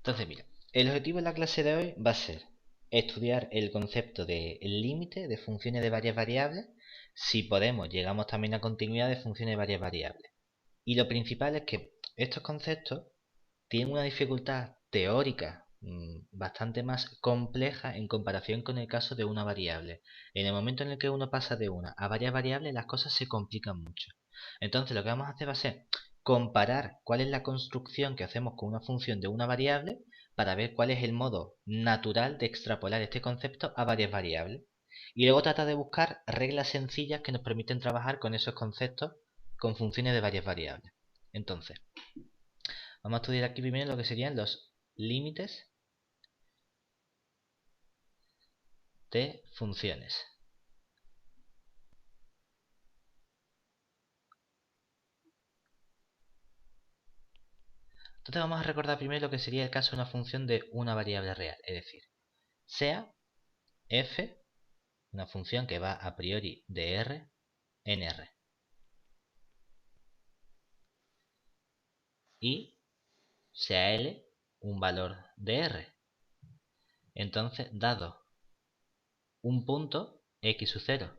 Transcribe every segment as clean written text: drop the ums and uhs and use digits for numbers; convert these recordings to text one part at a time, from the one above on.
Entonces, mira, el objetivo de la clase de hoy va a ser estudiar el concepto del límite de funciones de varias variables. Si podemos, llegamos también a continuidad de funciones de varias variables. Y lo principal es que estos conceptos tienen una dificultad teórica bastante más compleja en comparación con el caso de una variable. En el momento en el que uno pasa de una a varias variables, las cosas se complican mucho. Entonces lo que vamos a hacer va a ser comparar cuál es la construcción que hacemos con una función de una variable para ver cuál es el modo natural de extrapolar este concepto a varias variables. Y luego tratar de buscar reglas sencillas que nos permiten trabajar con esos conceptos con funciones de varias variables. Entonces, vamos a estudiar aquí primero lo que serían los límites de funciones. Entonces vamos a recordar primero lo que sería el caso de una función de una variable real, es decir, sea f, una función que va a priori de R en R. Y sea L un valor de R. Entonces, dado un punto x sub 0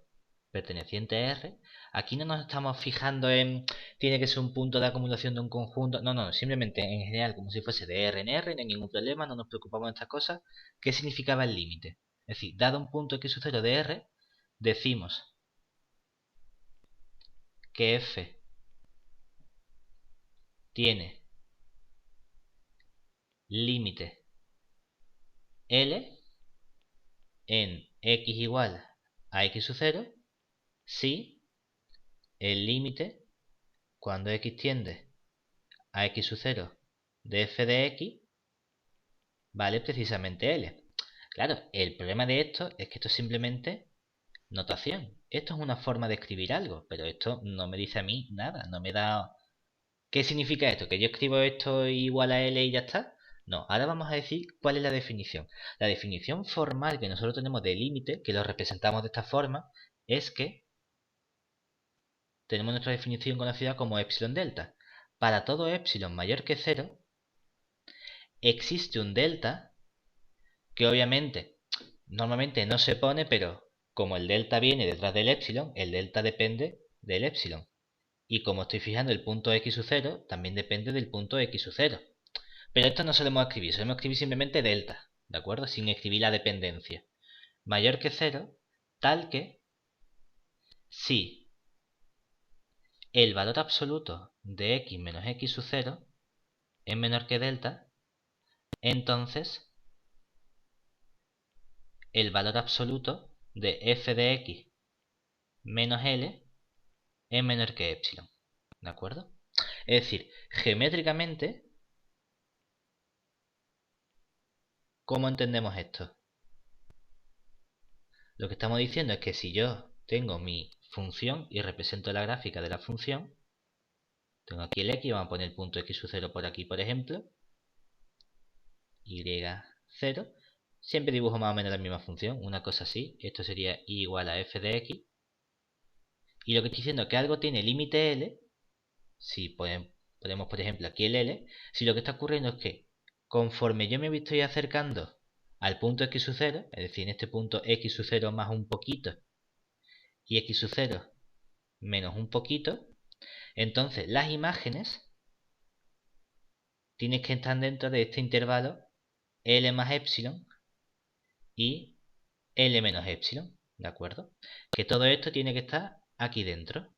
perteneciente a R, aquí no nos estamos fijando en tiene que ser un punto de acumulación de un conjunto, no, simplemente en general como si fuese de R en R, no hay ningún problema, no nos preocupamos de estas cosas. ¿Qué significaba el límite? Es decir, dado un punto x sub 0 de R, decimos que f tiene límite L en x igual a x sub 0 si el límite cuando x tiende a x sub 0 de f de x vale precisamente L. Claro, el problema de esto es que esto es simplemente notación. Esto es una forma de escribir algo, pero esto no me dice a mí nada, no me da... ¿Qué significa esto? ¿Que yo escribo esto igual a L y ya está? No, ahora vamos a decir cuál es la definición. La definición formal que nosotros tenemos de límite, que lo representamos de esta forma, es que tenemos nuestra definición conocida como epsilon delta. Para todo epsilon mayor que 0, existe un delta que obviamente normalmente no se pone, pero como el delta viene detrás del epsilon, el delta depende del epsilon. Y como estoy fijando el punto x sub 0, también depende del punto x sub 0. Pero esto no solemos escribir simplemente delta, ¿de acuerdo? Sin escribir la dependencia. Mayor que 0, tal que si el valor absoluto de x menos x sub 0 es menor que delta, entonces el valor absoluto de f de x menos L es menor que epsilon, ¿de acuerdo? Es decir, geométricamente, ¿cómo entendemos esto? Lo que estamos diciendo es que si yo tengo mi función y represento la gráfica de la función, tengo aquí el x, vamos a poner el punto x sub 0 por aquí, por ejemplo, y0, siempre dibujo más o menos la misma función, una cosa así, esto sería y igual a f de x, y lo que estoy diciendo es que algo tiene límite L, si ponemos por ejemplo aquí el L, si lo que está ocurriendo es que conforme yo me estoy acercando al punto x sub 0, es decir, en este punto x sub 0 más un poquito, y x sub 0 menos un poquito, entonces las imágenes tienen que estar dentro de este intervalo L más epsilon y L menos epsilon, ¿de acuerdo? Que todo esto tiene que estar aquí dentro.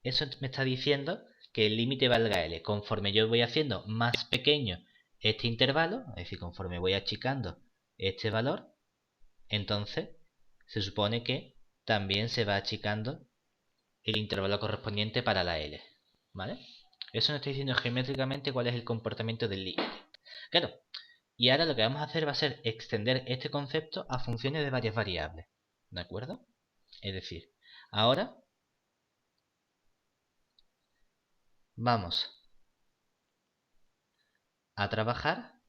Eso me está diciendo que el límite valga L. Conforme yo voy haciendo más pequeño este intervalo, es decir, conforme voy achicando este valor, entonces se supone que también se va achicando el intervalo correspondiente para la L, ¿vale? Eso nos está diciendo geométricamente cuál es el comportamiento del límite. Claro, y ahora lo que vamos a hacer va a ser extender este concepto a funciones de varias variables, ¿de acuerdo? Es decir, ahora vamos a trabajar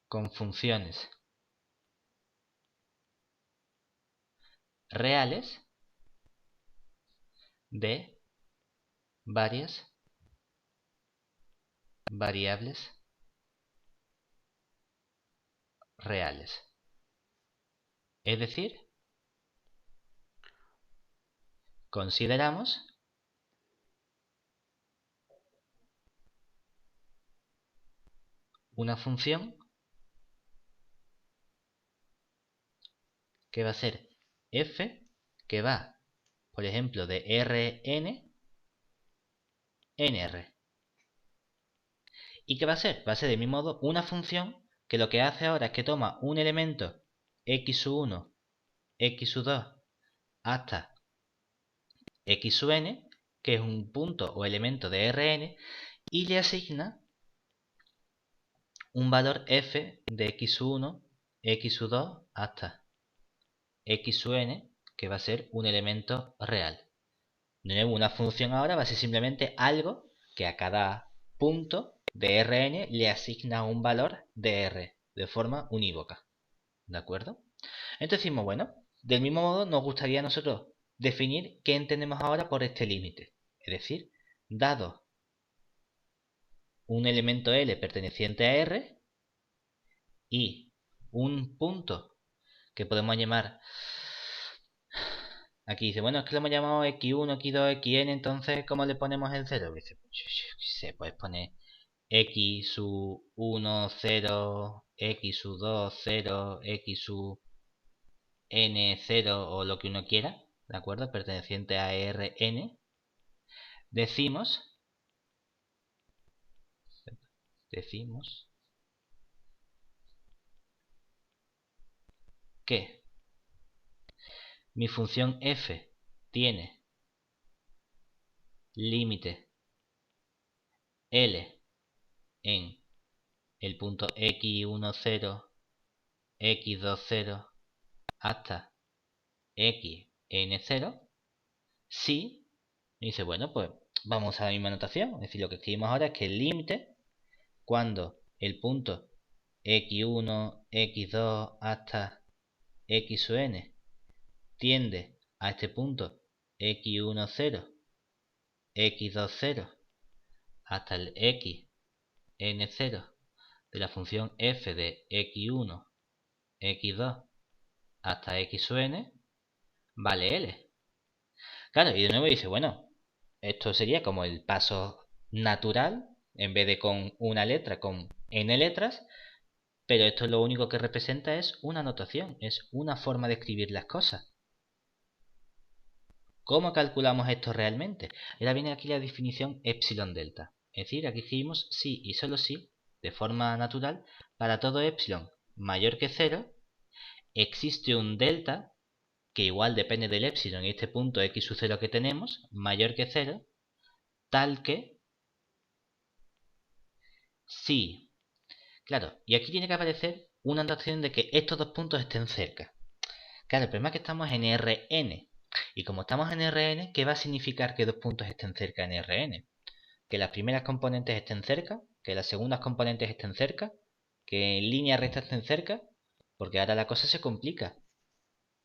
con funciones reales de varias variables reales. Es decir, consideramos una función que va a ser f, que va, por ejemplo, de Rn en R. ¿Y qué va a ser? Va a ser de mismo modo una función que lo que hace ahora es que toma un elemento x1, x2 hasta x(n), que es un punto o elemento de Rn, y le asigna un valor f de x1, x2 hasta x(n), que va a ser un elemento real. De nuevo, una función ahora va a ser simplemente algo que a cada punto de Rn le asigna un valor de R de forma unívoca. ¿De acuerdo? Entonces decimos, bueno, del mismo modo nos gustaría a nosotros definir qué entendemos ahora por este límite. Es decir, dado un elemento L perteneciente a R y un punto que podemos llamar, aquí dice, bueno, es que lo hemos llamado x1, x2, xn, entonces ¿cómo le ponemos el 0? Dice, se puede poner x1, 0, x2, 0, x n0 o lo que uno quiera, ¿de acuerdo? Perteneciente a Rn. Decimos que mi función f tiene límite L en el punto x10, x20 hasta xn0, si dice, bueno, pues vamos a la misma notación. Es decir, lo que escribimos ahora es que el límite, cuando el punto x1, x2 hasta xn tiende a este punto x10, x20 hasta el xn0 de la función f de x1, x2 hasta xn, vale L. Claro, y de nuevo dice, bueno, esto sería como el paso natural, en vez de con una letra, con n letras, pero esto lo único que representa es una notación, es una forma de escribir las cosas. ¿Cómo calculamos esto realmente? Ahora viene aquí la definición epsilon delta. Es decir, aquí escribimos si y solo si, de forma natural, para todo epsilon mayor que 0, existe un delta, que igual depende del epsilon y este punto x sub 0 que tenemos, mayor que 0, tal que si. Claro, y aquí tiene que aparecer una notación de que estos dos puntos estén cerca. Claro, el problema es que estamos en Rn. Y como estamos en Rn, ¿qué va a significar que dos puntos estén cerca en Rn? Que las primeras componentes estén cerca, que las segundas componentes estén cerca, que en línea recta estén cerca, porque ahora la cosa se complica.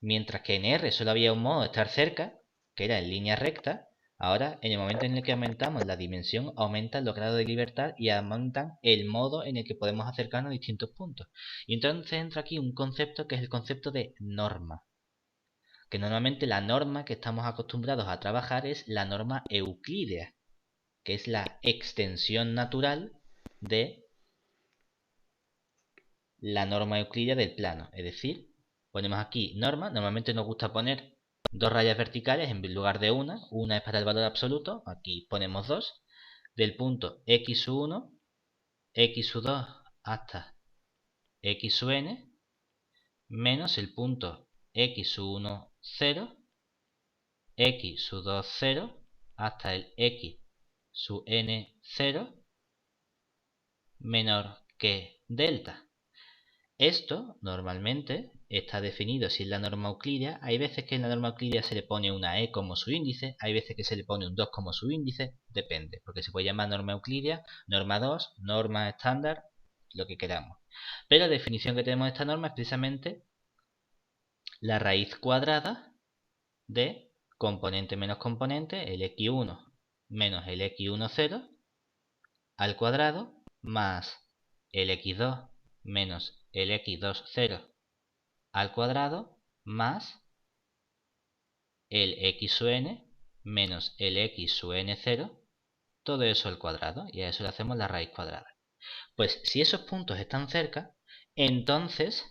Mientras que en R solo había un modo de estar cerca, que era en línea recta, ahora en el momento en el que aumentamos la dimensión, aumentan los grados de libertad y aumentan el modo en el que podemos acercarnos a distintos puntos. Y entonces entra aquí un concepto que es el concepto de norma. Que normalmente la norma que estamos acostumbrados a trabajar es la norma euclídea, que es la extensión natural de la norma euclídea del plano. Es decir, ponemos aquí norma, normalmente nos gusta poner dos rayas verticales en lugar de una es para el valor absoluto, aquí ponemos dos, del punto x1, x2 hasta xn, menos el punto x1, 0, x2, 0, hasta el x sub n 0 menor que delta. Esto normalmente está definido si es la norma euclídea. Hay veces que en la norma euclídea se le pone una e como su índice, hay veces que se le pone un 2 como su índice, depende, porque se puede llamar norma euclídea, norma 2, norma estándar, lo que queramos. Pero la definición que tenemos de esta norma es precisamente la raíz cuadrada de componente menos componente, el x1 menos el x1, 0, al cuadrado más el x2 menos el x2 0 al cuadrado más el x sub n menos el x sub n 0, todo eso al cuadrado, y a eso le hacemos la raíz cuadrada. Pues si esos puntos están cerca, entonces,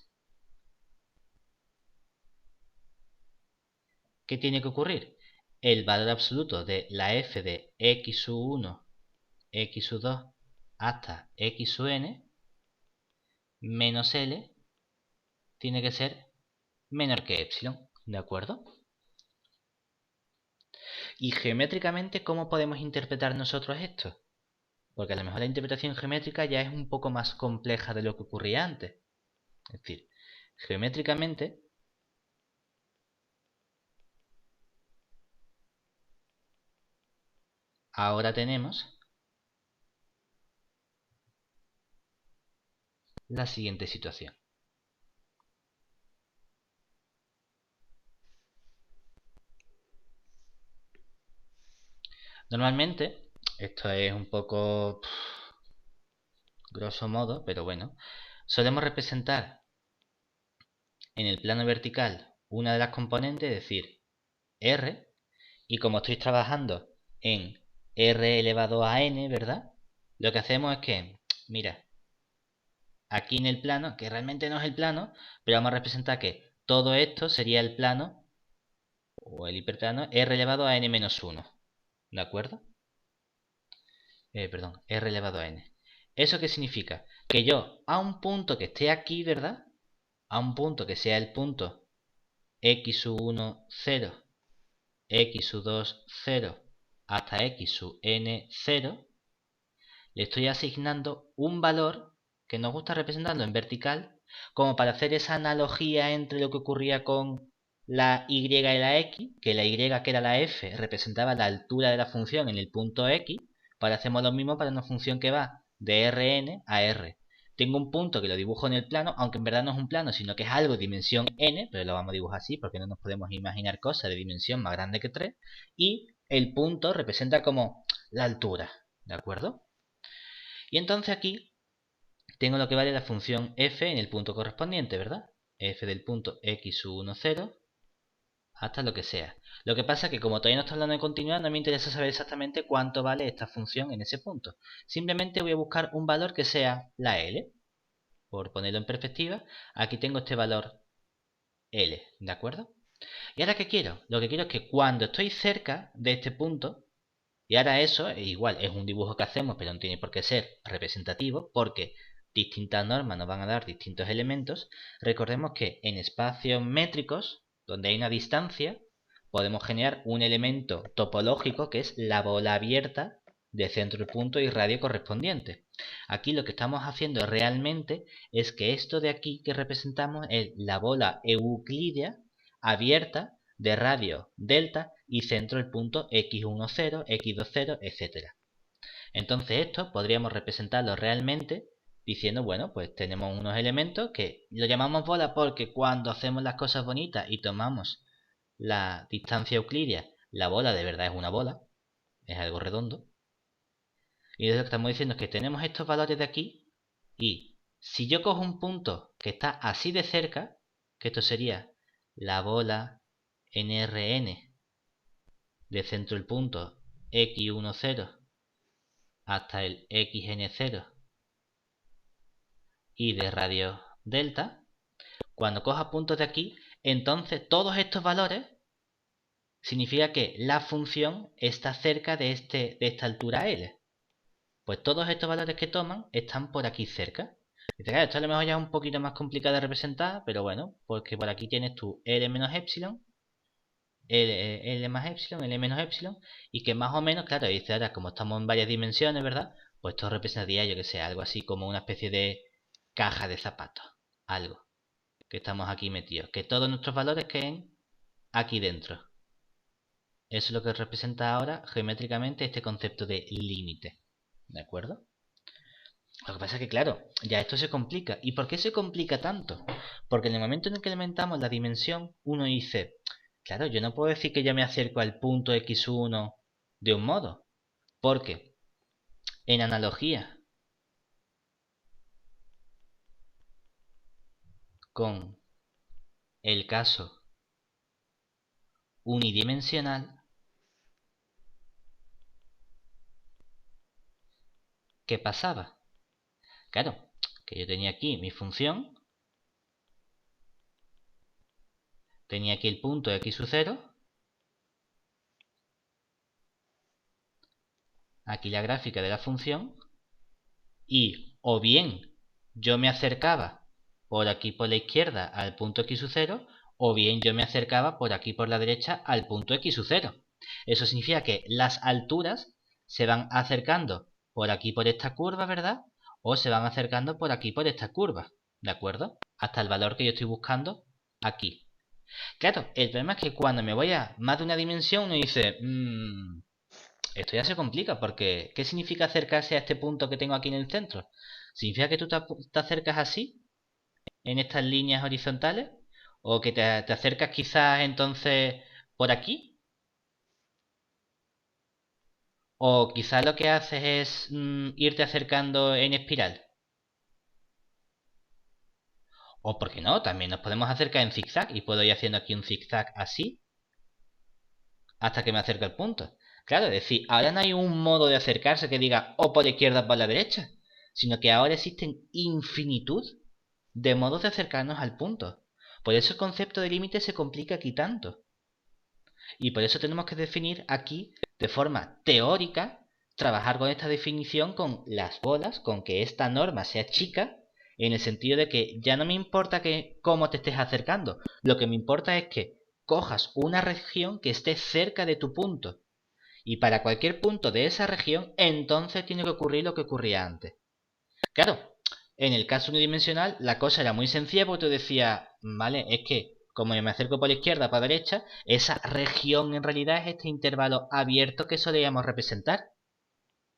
¿qué tiene que ocurrir? El valor absoluto de la f de x sub 1, x sub 2 hasta x sub n menos L tiene que ser menor que epsilon, ¿de acuerdo? Y geométricamente, ¿cómo podemos interpretar nosotros esto? Porque a lo mejor la interpretación geométrica ya es un poco más compleja de lo que ocurría antes. Es decir, geométricamente, ahora tenemos la siguiente situación. Normalmente, esto es un poco grosso modo, pero bueno, solemos representar en el plano vertical una de las componentes, es decir, R, y como estoy trabajando en R elevado a n, ¿verdad? Lo que hacemos es que, mira, aquí en el plano, que realmente no es el plano, pero vamos a representar que todo esto sería el plano, o el hiperplano, R elevado a n menos 1, ¿de acuerdo? Perdón, R elevado a n. ¿Eso qué significa? Que yo a un punto que esté aquí, ¿verdad? A un punto que sea el punto x sub 1, 0, x sub 2, 0, hasta x sub n, 0, le estoy asignando un valor que nos gusta representarlo en vertical, como para hacer esa analogía entre lo que ocurría con la y y la x, que la y, que era la f, representaba la altura de la función en el punto x, pues hacemos lo mismo para una función que va de Rn a R. Tengo un punto que lo dibujo en el plano, aunque en verdad no es un plano, sino que es algo de dimensión n, pero lo vamos a dibujar así porque no nos podemos imaginar cosas de dimensión más grande que 3, y el punto representa como la altura, ¿de acuerdo? Y entonces aquí tengo lo que vale la función f en el punto correspondiente, ¿verdad? F del punto x sub 1, 0 hasta lo que sea. Lo que pasa es que como todavía no está hablando de continuidad, no me interesa saber exactamente cuánto vale esta función en ese punto. Simplemente voy a buscar un valor que sea la L. Por ponerlo en perspectiva, aquí tengo este valor L, ¿de acuerdo? ¿Y ahora qué quiero? Lo que quiero es que cuando estoy cerca de este punto, y ahora eso, igual, es un dibujo que hacemos, pero no tiene por qué ser representativo, porque distintas normas nos van a dar distintos elementos. Recordemos que en espacios métricos, donde hay una distancia, podemos generar un elemento topológico que es la bola abierta de centro y punto y radio correspondiente. Aquí lo que estamos haciendo realmente es que esto de aquí que representamos es la bola euclídea abierta de radio delta y centro el punto x1, 0, x2, 0, etc. Entonces esto podríamos representarlo realmente diciendo, bueno, pues tenemos unos elementos que lo llamamos bola porque cuando hacemos las cosas bonitas y tomamos la distancia euclídea, la bola de verdad es una bola, es algo redondo. Y lo que estamos diciendo es que tenemos estos valores de aquí y si yo cojo un punto que está así de cerca, que esto sería la bola NRN de centro el punto x1, 0 hasta el xn0 y de radio delta, cuando coja puntos de aquí, entonces todos estos valores significa que la función está cerca de esta altura L. Pues todos estos valores que toman están por aquí cerca. Dice, claro, esto a lo mejor ya es un poquito más complicado de representar, pero bueno, porque por aquí tienes tu L menos epsilon, L más epsilon, L menos epsilon, y que más o menos, claro, dice ahora como estamos en varias dimensiones, ¿verdad? Pues esto representaría, yo que sé, algo así como una especie de caja de zapatos, algo, que estamos aquí metidos, que todos nuestros valores queden aquí dentro. Eso es lo que representa ahora geométricamente este concepto de límite, ¿de acuerdo? Lo que pasa es que, claro, ya esto se complica. ¿Y por qué se complica tanto? Porque en el momento en el que elementamos la dimensión, uno dice, claro, yo no puedo decir que ya me acerco al punto x1 de un modo. Porque En analogía con el caso unidimensional, ¿qué pasaba? Claro, que yo tenía aquí mi función, tenía aquí el punto x sub 0, aquí la gráfica de la función, y o bien yo me acercaba por aquí por la izquierda al punto x sub 0, o bien yo me acercaba por aquí por la derecha al punto x sub 0. Eso significa que las alturas se van acercando por aquí por esta curva, ¿verdad? O se van acercando por aquí por esta curva, ¿de acuerdo? Hasta el valor que yo estoy buscando aquí. Claro, el problema es que cuando me voy a más de una dimensión uno dice, esto ya se complica porque ¿qué significa acercarse a este punto que tengo aquí en el centro? ¿Significa que tú te acercas así, en estas líneas horizontales? ¿O que te acercas quizás entonces por aquí? ¿O quizás lo que haces es irte acercando en espiral? O, ¿por qué no? También nos podemos acercar en zigzag y puedo ir haciendo aquí un zigzag así hasta que me acerque al punto. Claro, es decir, ahora no hay un modo de acercarse que diga o por la izquierda o por la derecha, sino que ahora existen infinitud de modos de acercarnos al punto. Por eso el concepto de límite se complica aquí tanto. Y por eso tenemos que definir aquí, de forma teórica, trabajar con esta definición con las bolas, con que esta norma sea chica, en el sentido de que ya no me importa que cómo te estés acercando, lo que me importa es que cojas una región que esté cerca de tu punto. Y para cualquier punto de esa región, entonces tiene que ocurrir lo que ocurría antes. Claro, en el caso unidimensional la cosa era muy sencilla porque tú decías, vale, es que como yo me acerco por la izquierda para la derecha, esa región en realidad es este intervalo abierto que solíamos representar.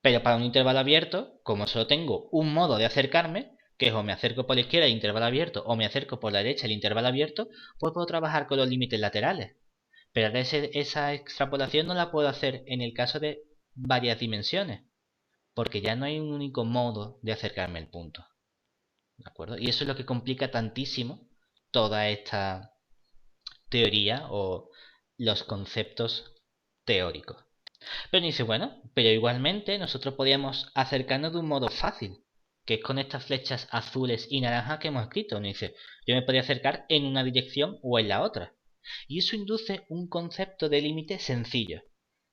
Pero para un intervalo abierto, como solo tengo un modo de acercarme, que es o me acerco por la izquierda el intervalo abierto o me acerco por la derecha el intervalo abierto, pues puedo trabajar con los límites laterales. Pero esa extrapolación no la puedo hacer en el caso de varias dimensiones, porque ya no hay un único modo de acercarme al punto. ¿De acuerdo? Y eso es lo que complica tantísimo toda esta teoría o los conceptos teóricos. Pero dice, bueno, pero igualmente nosotros podíamos acercarnos de un modo fácil, que es con estas flechas azules y naranjas que hemos escrito. Nos dice, yo me podía acercar en una dirección o en la otra. Y eso induce un concepto de límite sencillo,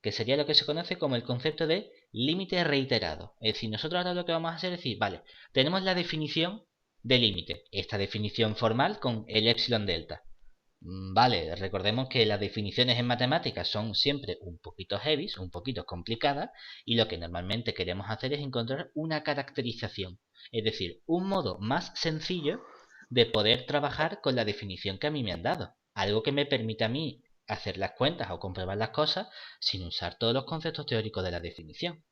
que sería lo que se conoce como el concepto de límite reiterado. Es decir, nosotros ahora lo que vamos a hacer es decir, vale, tenemos la definición de límite, esta definición formal con el epsilon delta. Vale, recordemos que las definiciones en matemáticas son siempre un poquito heavy, un poquito complicadas, y lo que normalmente queremos hacer es encontrar una caracterización, es decir, un modo más sencillo de poder trabajar con la definición que a mí me han dado, algo que me permita a mí hacer las cuentas o comprobar las cosas sin usar todos los conceptos teóricos de la definición.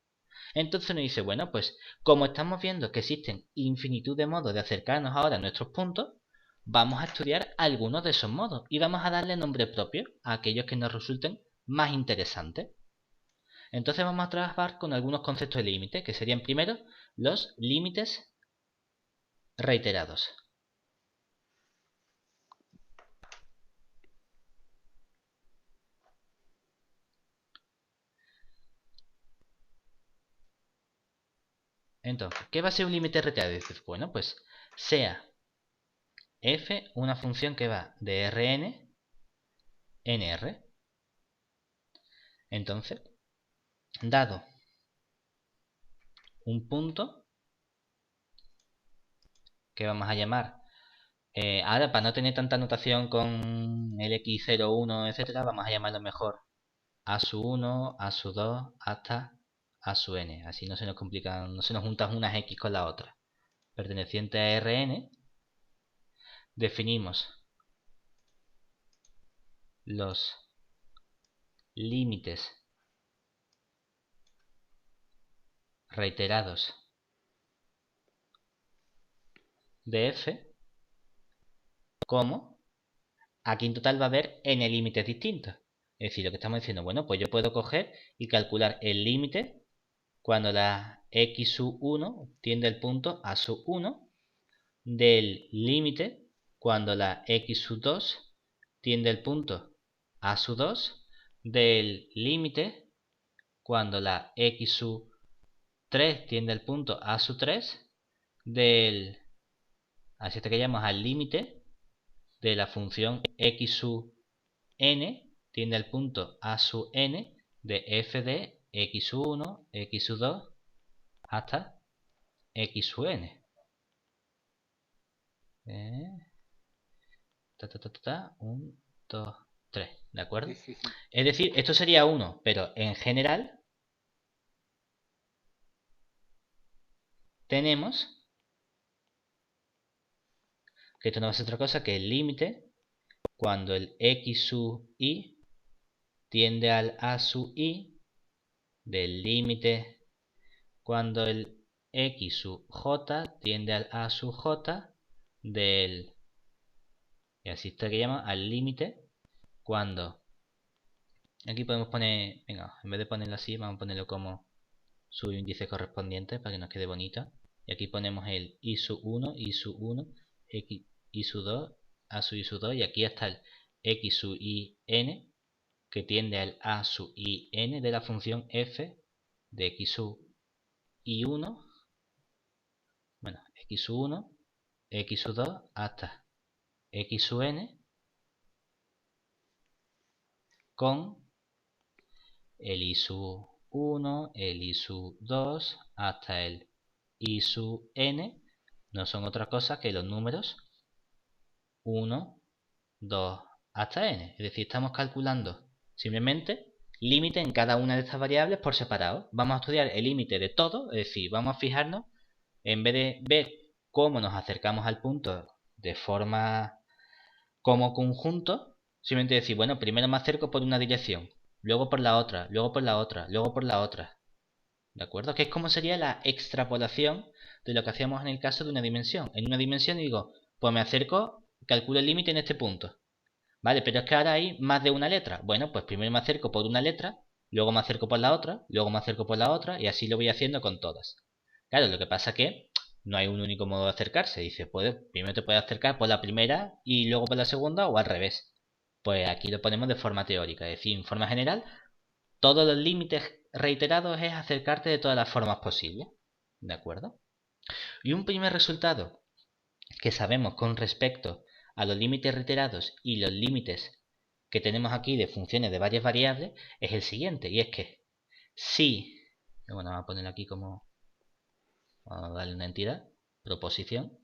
Entonces nos dice, bueno, pues como estamos viendo que existen infinitud de modos de acercarnos ahora a nuestros puntos, vamos a estudiar algunos de esos modos y vamos a darle nombre propio a aquellos que nos resulten más interesantes. Entonces vamos a trabajar con algunos conceptos de límite, que serían primero los límites reiterados. Entonces, ¿qué va a ser un límite reiterado? Dices, bueno, pues sea f una función que va de Rn en R. Entonces, dado un punto que vamos a llamar, ahora para no tener tanta notación con el x0, 1, etcétera, vamos a llamarlo mejor a sub 1, a sub 2, hasta a sub n. Así no se nos complican, no se nos juntan unas x con la otra. Perteneciente a Rn, definimos los límites reiterados de f como aquí en total va a haber n límites distintos. Es decir, lo que estamos diciendo, bueno, pues yo puedo coger y calcular el límite cuando las x sub 1 tiende el punto a sub 1 del límite cuando la x sub 2 tiende el punto a sub 2 del límite cuando la x sub 3 tiende el punto a sub 3 del... Así hasta que llegamos al límite de la función x sub n tiende el punto a sub n de f de x sub 1, x sub 2 hasta x sub n. 1, 2, 3, ¿de acuerdo? Sí. Es decir, esto sería 1, pero en general tenemos que esto no va a ser otra cosa que el límite cuando el x sub y tiende al a sub i del límite cuando el x sub j tiende al a sub j del... Y así estaríamos al límite cuando... Aquí podemos poner... Venga, en vez de ponerlo así, vamos a ponerlo como su índice correspondiente para que nos quede bonito. Y aquí ponemos el i sub 1, i sub 1, x, i sub 2, a sub i sub 2. Y aquí está el x sub i n que tiende al a sub i n de la función f de x sub i1. Bueno, x sub 1, x sub 2 hasta x sub n con el i sub 1, el i sub 2 hasta el i sub n no son otra cosa que los números 1, 2 hasta n. Es decir, estamos calculando simplemente límite en cada una de estas variables por separado. Vamos a estudiar el límite de todo, es decir, vamos a fijarnos, en vez de ver cómo nos acercamos al punto de forma como conjunto, simplemente decir, bueno, primero me acerco por una dirección, luego por la otra, luego por la otra, luego por la otra. ¿De acuerdo? Que es como sería la extrapolación de lo que hacíamos en el caso de una dimensión. En una dimensión digo, pues me acerco, calculo el límite en este punto. Vale, pero es que ahora hay más de una letra. Bueno, pues primero me acerco por una letra, luego me acerco por la otra, luego me acerco por la otra, y así lo voy haciendo con todas. Claro, lo que pasa es que no hay un único modo de acercarse. Dice, pues primero te puedes acercar por la primera y luego por la segunda o al revés. Pues aquí lo ponemos de forma teórica, es decir, en forma general, todos los límites reiterados es acercarte de todas las formas posibles. ¿De acuerdo? Y un primer resultado que sabemos con respecto a los límites reiterados y los límites que tenemos aquí de funciones de varias variables es el siguiente, y es que si, bueno, vamos a ponerlo aquí como, vamos a darle una entidad, proposición,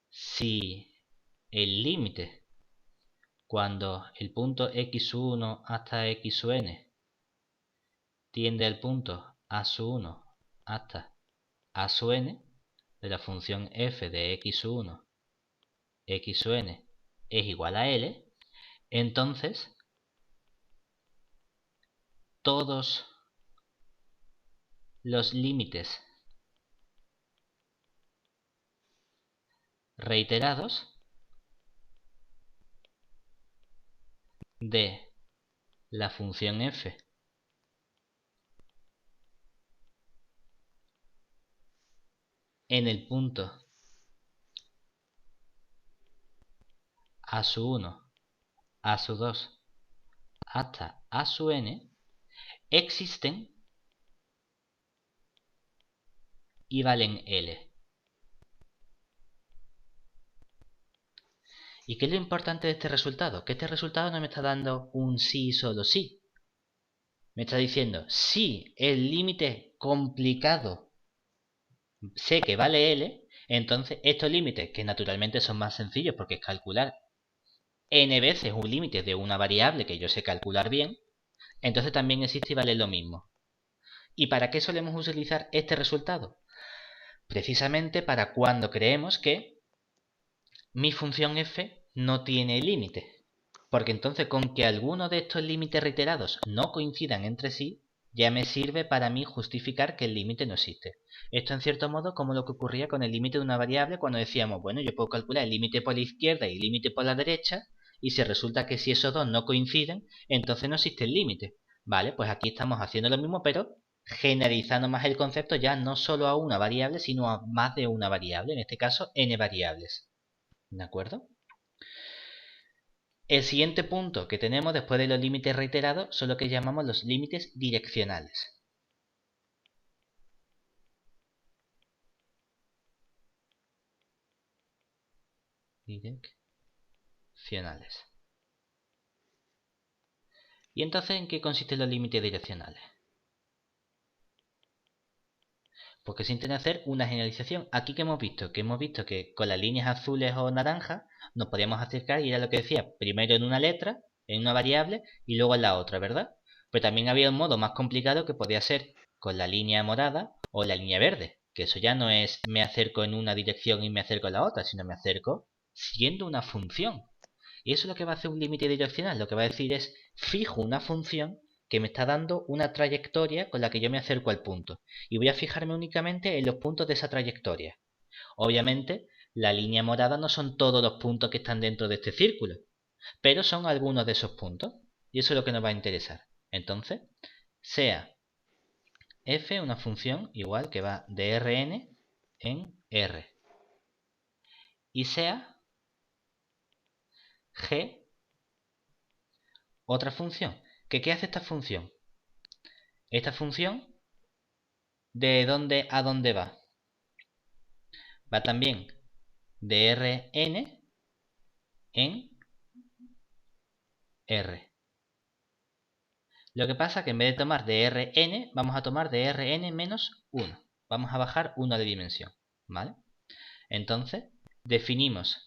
si el límite cuando el punto x1 hasta x sub n tiende al punto a sub 1 hasta a sub n de la función f de x sub 1, x sub n es igual a L, entonces todos los límites reiterados de la función f en el punto a sub 1, a sub 2 hasta a sub n existen y valen L. ¿Y qué es lo importante de este resultado? Que este resultado no me está dando un sí solo sí. Me está diciendo, si el límite complicado sé que vale L, entonces estos límites, que naturalmente son más sencillos porque es calcular n veces un límite de una variable que yo sé calcular bien, entonces también existe y vale lo mismo. ¿Y para qué solemos utilizar este resultado? Precisamente para cuando creemos que mi función f no tiene límite. Porque entonces con que alguno de estos límites reiterados no coincidan entre sí, ya me sirve para mí justificar que el límite no existe. Esto en cierto modo como lo que ocurría con el límite de una variable cuando decíamos, bueno, yo puedo calcular el límite por la izquierda y el límite por la derecha, y si resulta que si esos dos no coinciden, entonces no existe el límite. Vale, pues aquí estamos haciendo lo mismo, pero generalizando más el concepto ya no solo a una variable, sino a más de una variable, en este caso n variables. ¿De acuerdo? El siguiente punto que tenemos después de los límites reiterados son lo que llamamos los límites direccionales. Direccionales. ¿Y entonces en qué consisten los límites direccionales? Pues que se intenta hacer una generalización. Aquí que hemos visto que con las líneas azules o naranjas nos podíamos acercar y era lo que decía, primero en una letra, en una variable y luego en la otra, ¿verdad? Pero también había un modo más complicado que podía ser con la línea morada o la línea verde, que eso ya no es me acerco en una dirección y me acerco en la otra, sino me acerco siguiendo una función. Y eso es lo que va a hacer un límite direccional. Lo que va a decir es fijo una función que me está dando una trayectoria con la que yo me acerco al punto. Y voy a fijarme únicamente en los puntos de esa trayectoria. Obviamente, la línea morada no son todos los puntos que están dentro de este círculo, pero son algunos de esos puntos. Y eso es lo que nos va a interesar. Entonces, sea f una función igual que va de Rn en R. Y sea g otra función. ¿Qué hace esta función? Esta función, ¿de dónde a dónde va? Va también de Rn en R. Lo que pasa es que en vez de tomar de Rn, vamos a tomar de Rn menos 1. Vamos a bajar 1 de dimensión, ¿vale? Entonces, definimos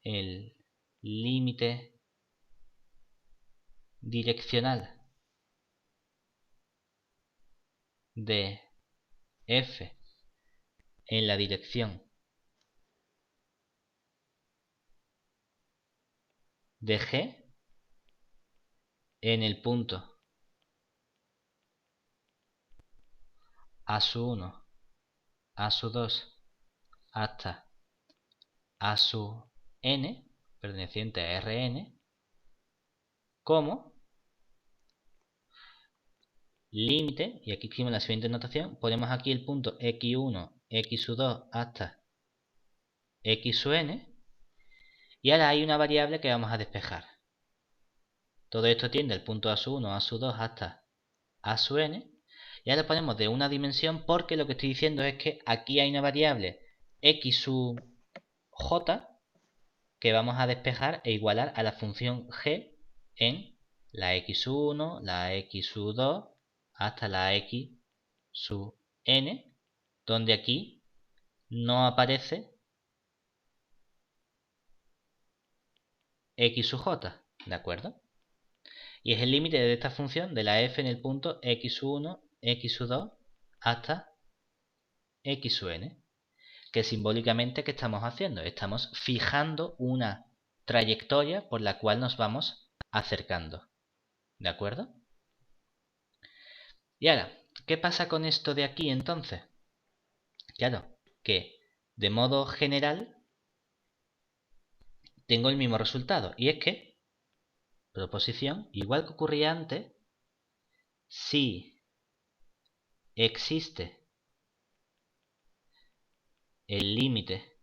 el límite direccional de f en la dirección de g en el punto a1, a2 hasta a(n), perteneciente a Rn, como límite, y aquí escribimos la siguiente notación, ponemos aquí el punto x1, x2 hasta x(n), y ahora hay una variable que vamos a despejar. Todo esto tiende al punto a(1, a(2 hasta a(n), y ahora lo ponemos de una dimensión porque lo que estoy diciendo es que aquí hay una variable x sub j que vamos a despejar e igualar a la función g en la x1, la x2 hasta la x sub n, donde aquí no aparece x sub j, ¿de acuerdo? Y es el límite de esta función de la f en el punto x1, x2 hasta x sub n, que simbólicamente, ¿qué estamos haciendo? Estamos fijando una trayectoria por la cual nos vamos acercando, ¿de acuerdo? Y ahora, ¿qué pasa con esto de aquí entonces? Claro, que de modo general tengo el mismo resultado. Y es que, proposición, igual que ocurría antes, si existe el límite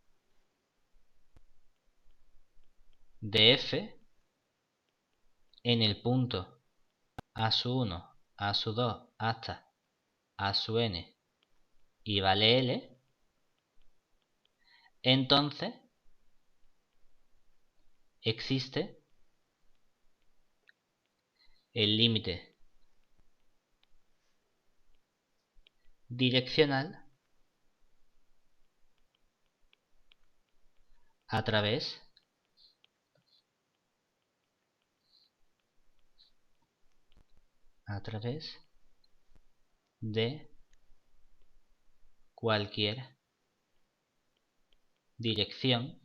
de f en el punto a(1, a(2 hasta a(n) y vale L, entonces existe el límite direccional a través de cualquier dirección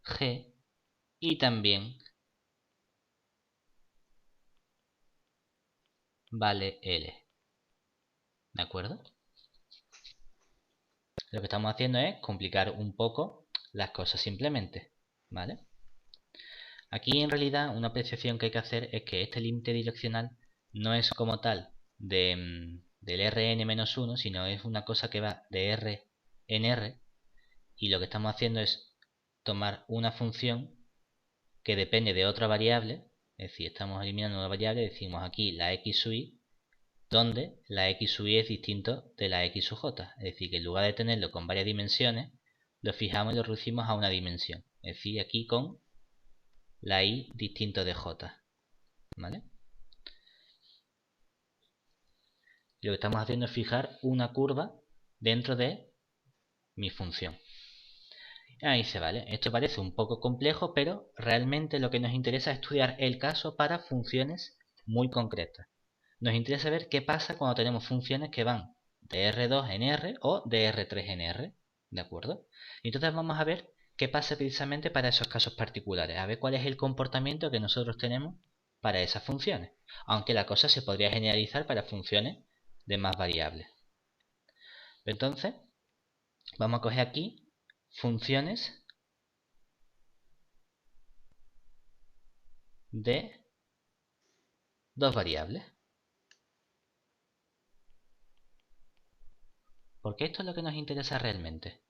G y también vale L. ¿De acuerdo? Lo que estamos haciendo es complicar un poco las cosas simplemente, ¿vale? Aquí en realidad una apreciación que hay que hacer es que este límite direccional no es como tal del Rn-1, sino es una cosa que va de R en R, y lo que estamos haciendo es tomar una función que depende de otra variable, es decir, estamos eliminando una variable, decimos aquí la x sub y, donde la x sub y es distinto de la x sub j, es decir, que en lugar de tenerlo con varias dimensiones, lo fijamos y lo reducimos a una dimensión, es decir, aquí con la y distinto de j, ¿vale? Y lo que estamos haciendo es fijar una curva dentro de mi función. Ahí se vale. Esto parece un poco complejo, pero realmente lo que nos interesa es estudiar el caso para funciones muy concretas. Nos interesa ver qué pasa cuando tenemos funciones que van de R2 en R o de R3 en R, ¿de acuerdo? Y entonces vamos a ver qué pasa precisamente para esos casos particulares, a ver cuál es el comportamiento que nosotros tenemos para esas funciones, aunque la cosa se podría generalizar para funciones de más variables. Entonces, vamos a coger aquí funciones de dos variables. Porque esto es lo que nos interesa realmente.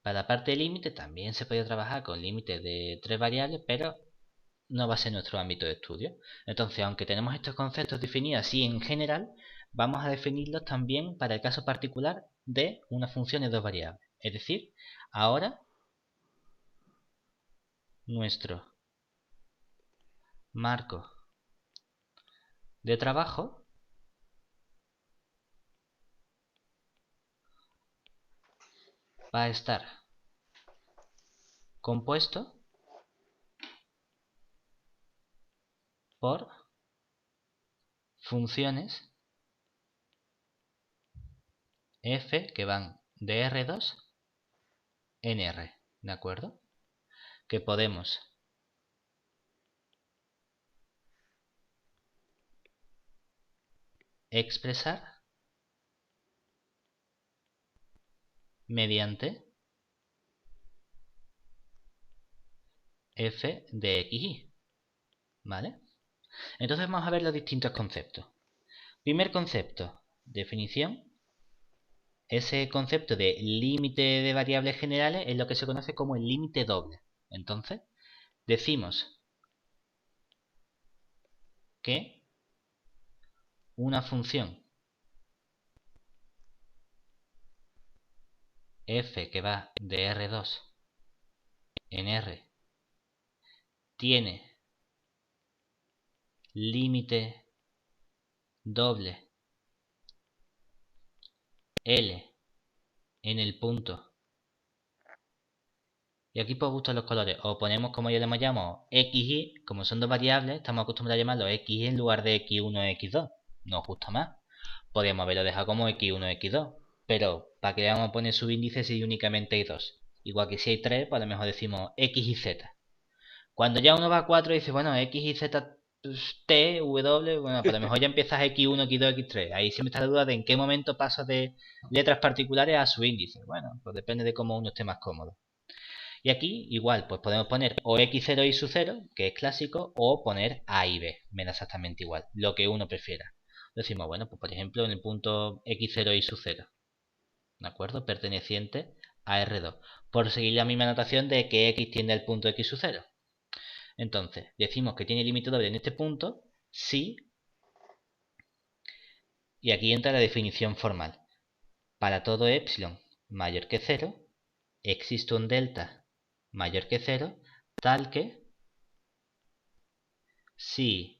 Para la parte de límite también se puede trabajar con límites de 3 variables, pero no va a ser nuestro ámbito de estudio. Entonces, aunque tenemos estos conceptos definidos así en general, vamos a definirlos también para el caso particular de una función de dos variables. Es decir, ahora nuestro marco de trabajo va a estar compuesto por funciones f que van de R2 en R, ¿de acuerdo? Que podemos expresar mediante f de xy, ¿vale? Entonces vamos a ver los distintos conceptos. Primer concepto, definición. Ese concepto de límite de variables generales es lo que se conoce como el límite doble. Entonces, decimos que una función f que va de R2 en R tiene límite doble L en el punto. Y aquí pues gustan los colores. O ponemos como ya le llamamos xy, como son dos variables, estamos acostumbrados a llamarlo xy en lugar de x1 o x2. Nos gusta más. Podríamos haberlo dejado como x1 o x2. Pero, ¿para qué vamos a poner subíndices si únicamente hay dos? Igual que si hay tres, pues a lo mejor decimos x y z. Cuando ya uno va a 4 dice, bueno, x y z, t, w, bueno, pues a lo mejor ya empiezas x1, x2, x3. Ahí siempre está la duda de en qué momento pasas de letras particulares a subíndices. Bueno, pues depende de cómo uno esté más cómodo. Y aquí igual, pues podemos poner o x0 y su 0, que es clásico, o poner a y b, me da exactamente igual, lo que uno prefiera. Decimos, bueno, pues por ejemplo en el punto x0 y su 0, ¿de acuerdo? Perteneciente a R2, por seguir la misma notación de que x tiende al punto x sub 0. Entonces, decimos que tiene límite doble en este punto si, y aquí entra la definición formal, para todo epsilon mayor que 0, existe un delta mayor que 0, tal que si.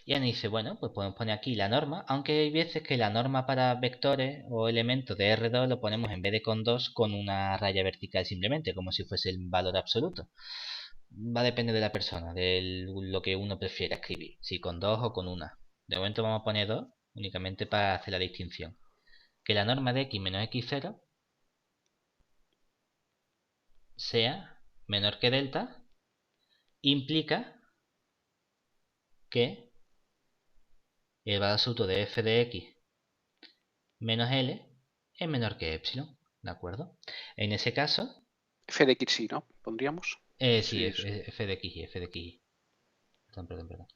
Y Ana dice, bueno, pues podemos poner aquí la norma, aunque hay veces que la norma para vectores o elementos de R2 lo ponemos en vez de con 2 con una raya vertical simplemente, como si fuese el valor absoluto. Va a depender de la persona, de lo que uno prefiera escribir, si con 2 o con una. De momento vamos a poner 2 únicamente para hacer la distinción. Que la norma de x menos x0 sea menor que delta implica que el valor absoluto de f de x menos L es menor que epsilon. ¿De acuerdo? En ese caso... f de x, sí, ¿no? Pondríamos. Sí, es... f de x y f de x. Perdón.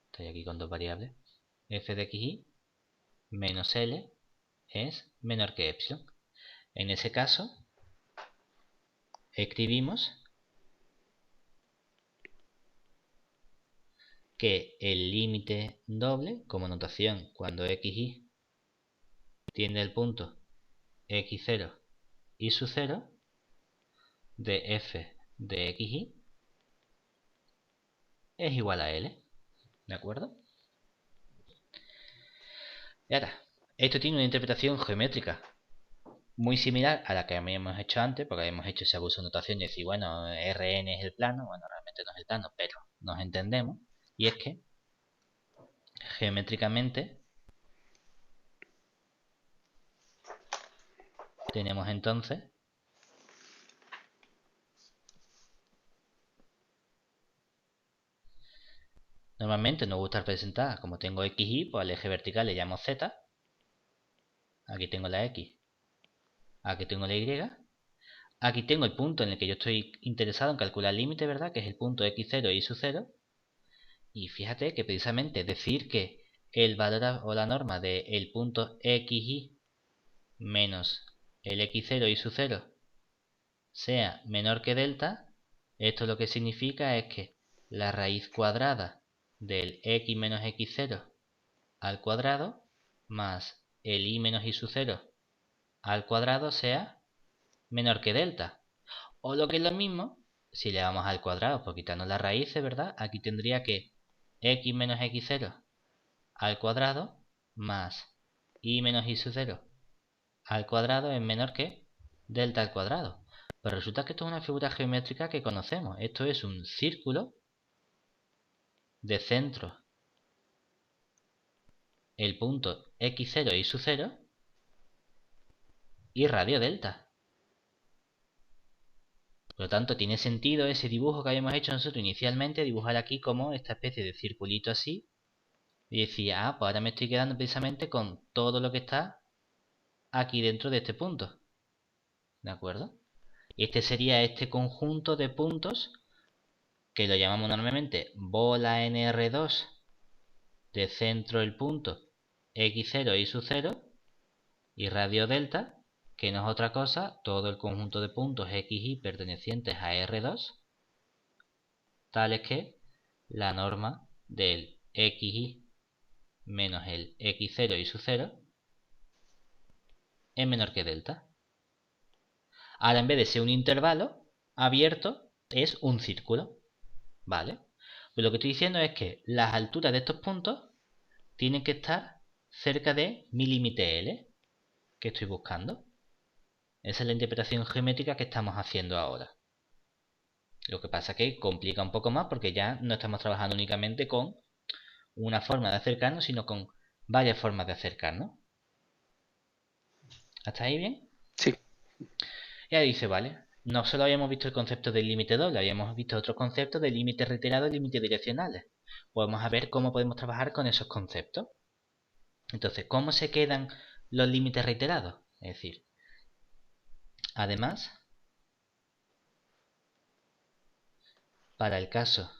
Estoy aquí con dos variables. F de xy menos L es menor que epsilon. En ese caso, escribimos que el límite doble, como notación, cuando xy tiende al punto x0 y su 0, de f de xy es igual a L. ¿De acuerdo? Y ahora, esto tiene una interpretación geométrica muy similar a la que habíamos hecho antes, porque habíamos hecho ese abuso de notación y decir, bueno, Rn es el plano, bueno, realmente no es el plano, pero nos entendemos, y es que geométricamente tenemos entonces normalmente nos gusta representar, como tengo xy, pues al eje vertical le llamo z, aquí tengo la x, aquí tengo la y, aquí tengo el punto en el que yo estoy interesado en calcular el límite, ¿verdad? Que es el punto x0 y su 0. Y fíjate que precisamente decir que el valor o la norma del punto xy menos el x0 y su 0 sea menor que delta, esto lo que significa es que la raíz cuadrada del x menos x0 al cuadrado más el y menos y su 0 al cuadrado sea menor que delta. O lo que es lo mismo, si le damos al cuadrado por quitarnos las raíces, ¿verdad? Aquí tendría que x menos x0 al cuadrado más y menos y su 0 al cuadrado es menor que delta al cuadrado. Pero resulta que esto es una figura geométrica que conocemos. Esto es un círculo de centro, el punto x0 y su 0 y radio delta. Por lo tanto, tiene sentido ese dibujo que habíamos hecho nosotros inicialmente, dibujar aquí como esta especie de circulito así. Y decía, pues ahora me estoy quedando precisamente con todo lo que está aquí dentro de este punto. ¿De acuerdo? Este sería este conjunto de puntos que lo llamamos normalmente bola NR2 de centro el punto x0 y su 0 y radio delta, que no es otra cosa, todo el conjunto de puntos xy pertenecientes a R2, tales que la norma del xy menos el x0 y su 0 es menor que delta. Ahora, en vez de ser un intervalo abierto, es un círculo. ¿Vale? Pues lo que estoy diciendo es que las alturas de estos puntos tienen que estar cerca de mi límite L que estoy buscando. Esa es la interpretación geométrica que estamos haciendo ahora. Lo que pasa es que complica un poco más porque ya no estamos trabajando únicamente con una forma de acercarnos, sino con varias formas de acercarnos. ¿Hasta ahí bien? Sí. Y ahí dice, vale, no solo habíamos visto el concepto del límite doble, habíamos visto otros conceptos de límites reiterados y límites direccionales. Pues vamos a ver cómo podemos trabajar con esos conceptos. Entonces, ¿cómo se quedan los límites reiterados? Es decir, además, para el caso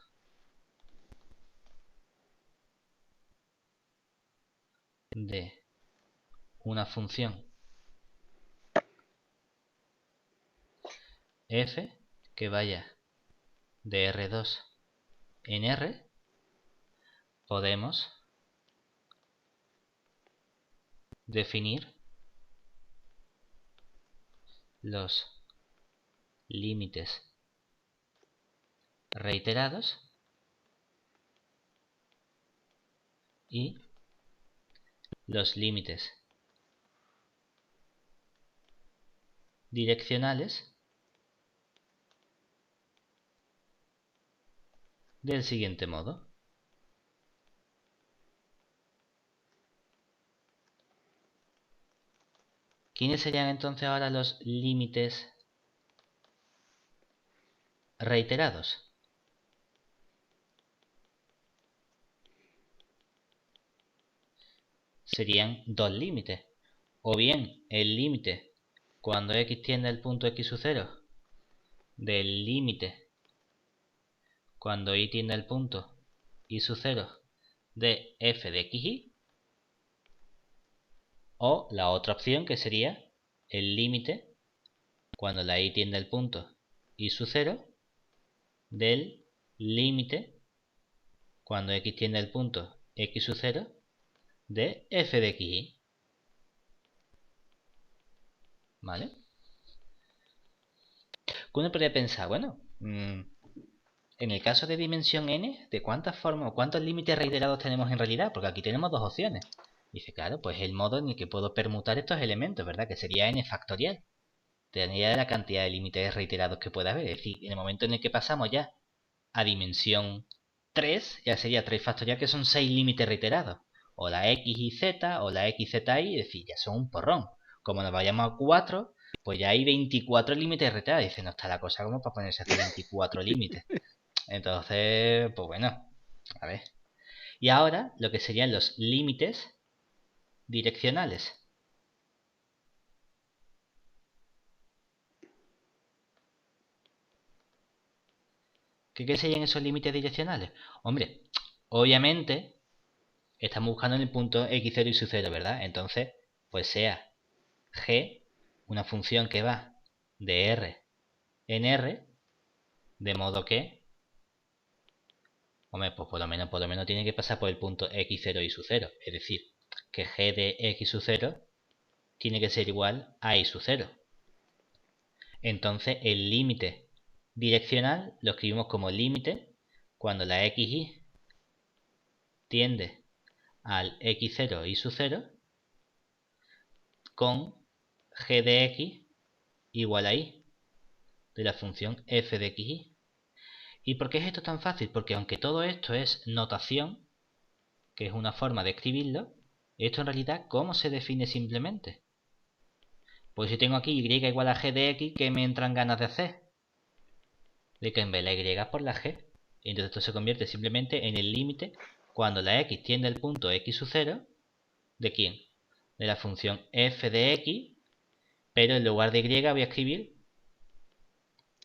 de una función f que vaya de R2 en R, podemos definir los límites reiterados y los límites direccionales del siguiente modo. ¿Quiénes serían entonces ahora los límites reiterados? Serían dos límites. O bien el límite cuando x tiende al punto x sub 0 del límite cuando y tiende al punto y sub 0 de f de xy, o la otra opción que sería el límite cuando la y tiende al punto y sub 0 del límite cuando x tiende al punto x sub 0 de f de xy. ¿Vale? Uno podría pensar, bueno, en el caso de dimensión n, ¿de cuántas formas o cuántos límites reiterados tenemos en realidad? Porque aquí tenemos dos opciones. Dice, claro, pues el modo en el que puedo permutar estos elementos, ¿verdad? Que sería n factorial. Tendría la cantidad de límites reiterados que pueda haber. Es decir, en el momento en el que pasamos ya a dimensión 3, ya sería 3 factorial, que son 6 límites reiterados. O la x y z, o la x, z, y, es decir, ya son un porrón. Como nos vayamos a 4, pues ya hay 24 límites reiterados. Dice, no está la cosa como para ponerse a hacer 24 límites. Entonces, pues bueno, a ver. Y ahora lo que serían los límites direccionales. ¿Qué serían esos límites direccionales? Hombre, obviamente estamos buscando en el punto x0 y sub 0, ¿verdad? Entonces, pues sea g una función que va de r en r, de modo que, hombre, pues por lo menos tiene que pasar por el punto x0 y sub 0. Es decir, que g de x sub 0 tiene que ser igual a y sub 0. Entonces el límite direccional lo escribimos como límite cuando la xy tiende al x0 y sub 0 con g de x igual a y de la función f de xy. ¿Y por qué es esto tan fácil? Porque aunque todo esto es notación, que es una forma de escribirlo, esto en realidad, ¿cómo se define simplemente? Pues si tengo aquí y igual a g de x, ¿qué me entran ganas de hacer? De que en vez de la y por la g. Entonces esto se convierte simplemente en el límite cuando la x tiende al punto x sub 0, ¿de quién? De la función f de x, pero en lugar de y voy a escribir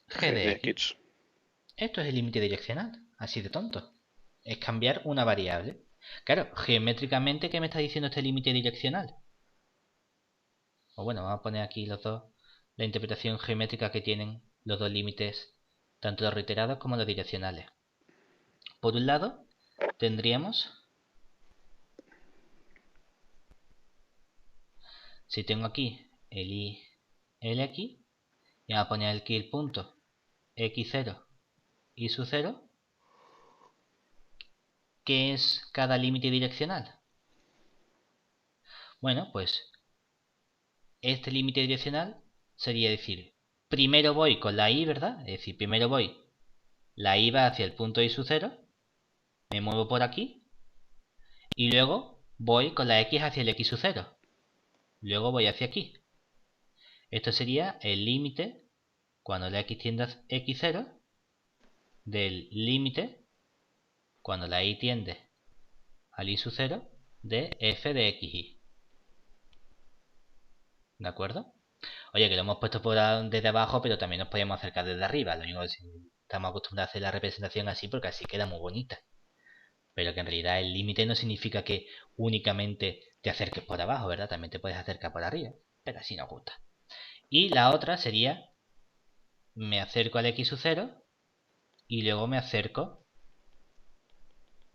g de x. Esto es el límite direccional, así de tonto. Es cambiar una variable. Claro, geométricamente, ¿qué me está diciendo este límite direccional? O bueno, vamos a poner aquí los dos, la interpretación geométrica que tienen los dos límites, tanto los reiterados como los direccionales. Por un lado, tendríamos, si tengo aquí el y el x, y vamos a poner aquí el punto x0 y sub 0, ¿qué es cada límite direccional? Bueno, pues este límite direccional sería decir, primero voy con la y, ¿verdad? Es decir, primero voy, la y va hacia el punto y sub 0, me muevo por aquí, y luego voy con la x hacia el x sub 0. Luego voy hacia aquí. Esto sería el límite cuando la x tiende a x0 del límite cuando la y tiende al y sub 0 de f de xy. ¿De acuerdo? Oye, que lo hemos puesto desde abajo, pero también nos podemos acercar desde arriba. Lo único que estamos acostumbrados a hacer la representación así porque así queda muy bonita. Pero que en realidad el límite no significa que únicamente te acerques por abajo, ¿verdad? También te puedes acercar por arriba. Pero así nos gusta. Y la otra sería, me acerco al x sub 0 y luego me acerco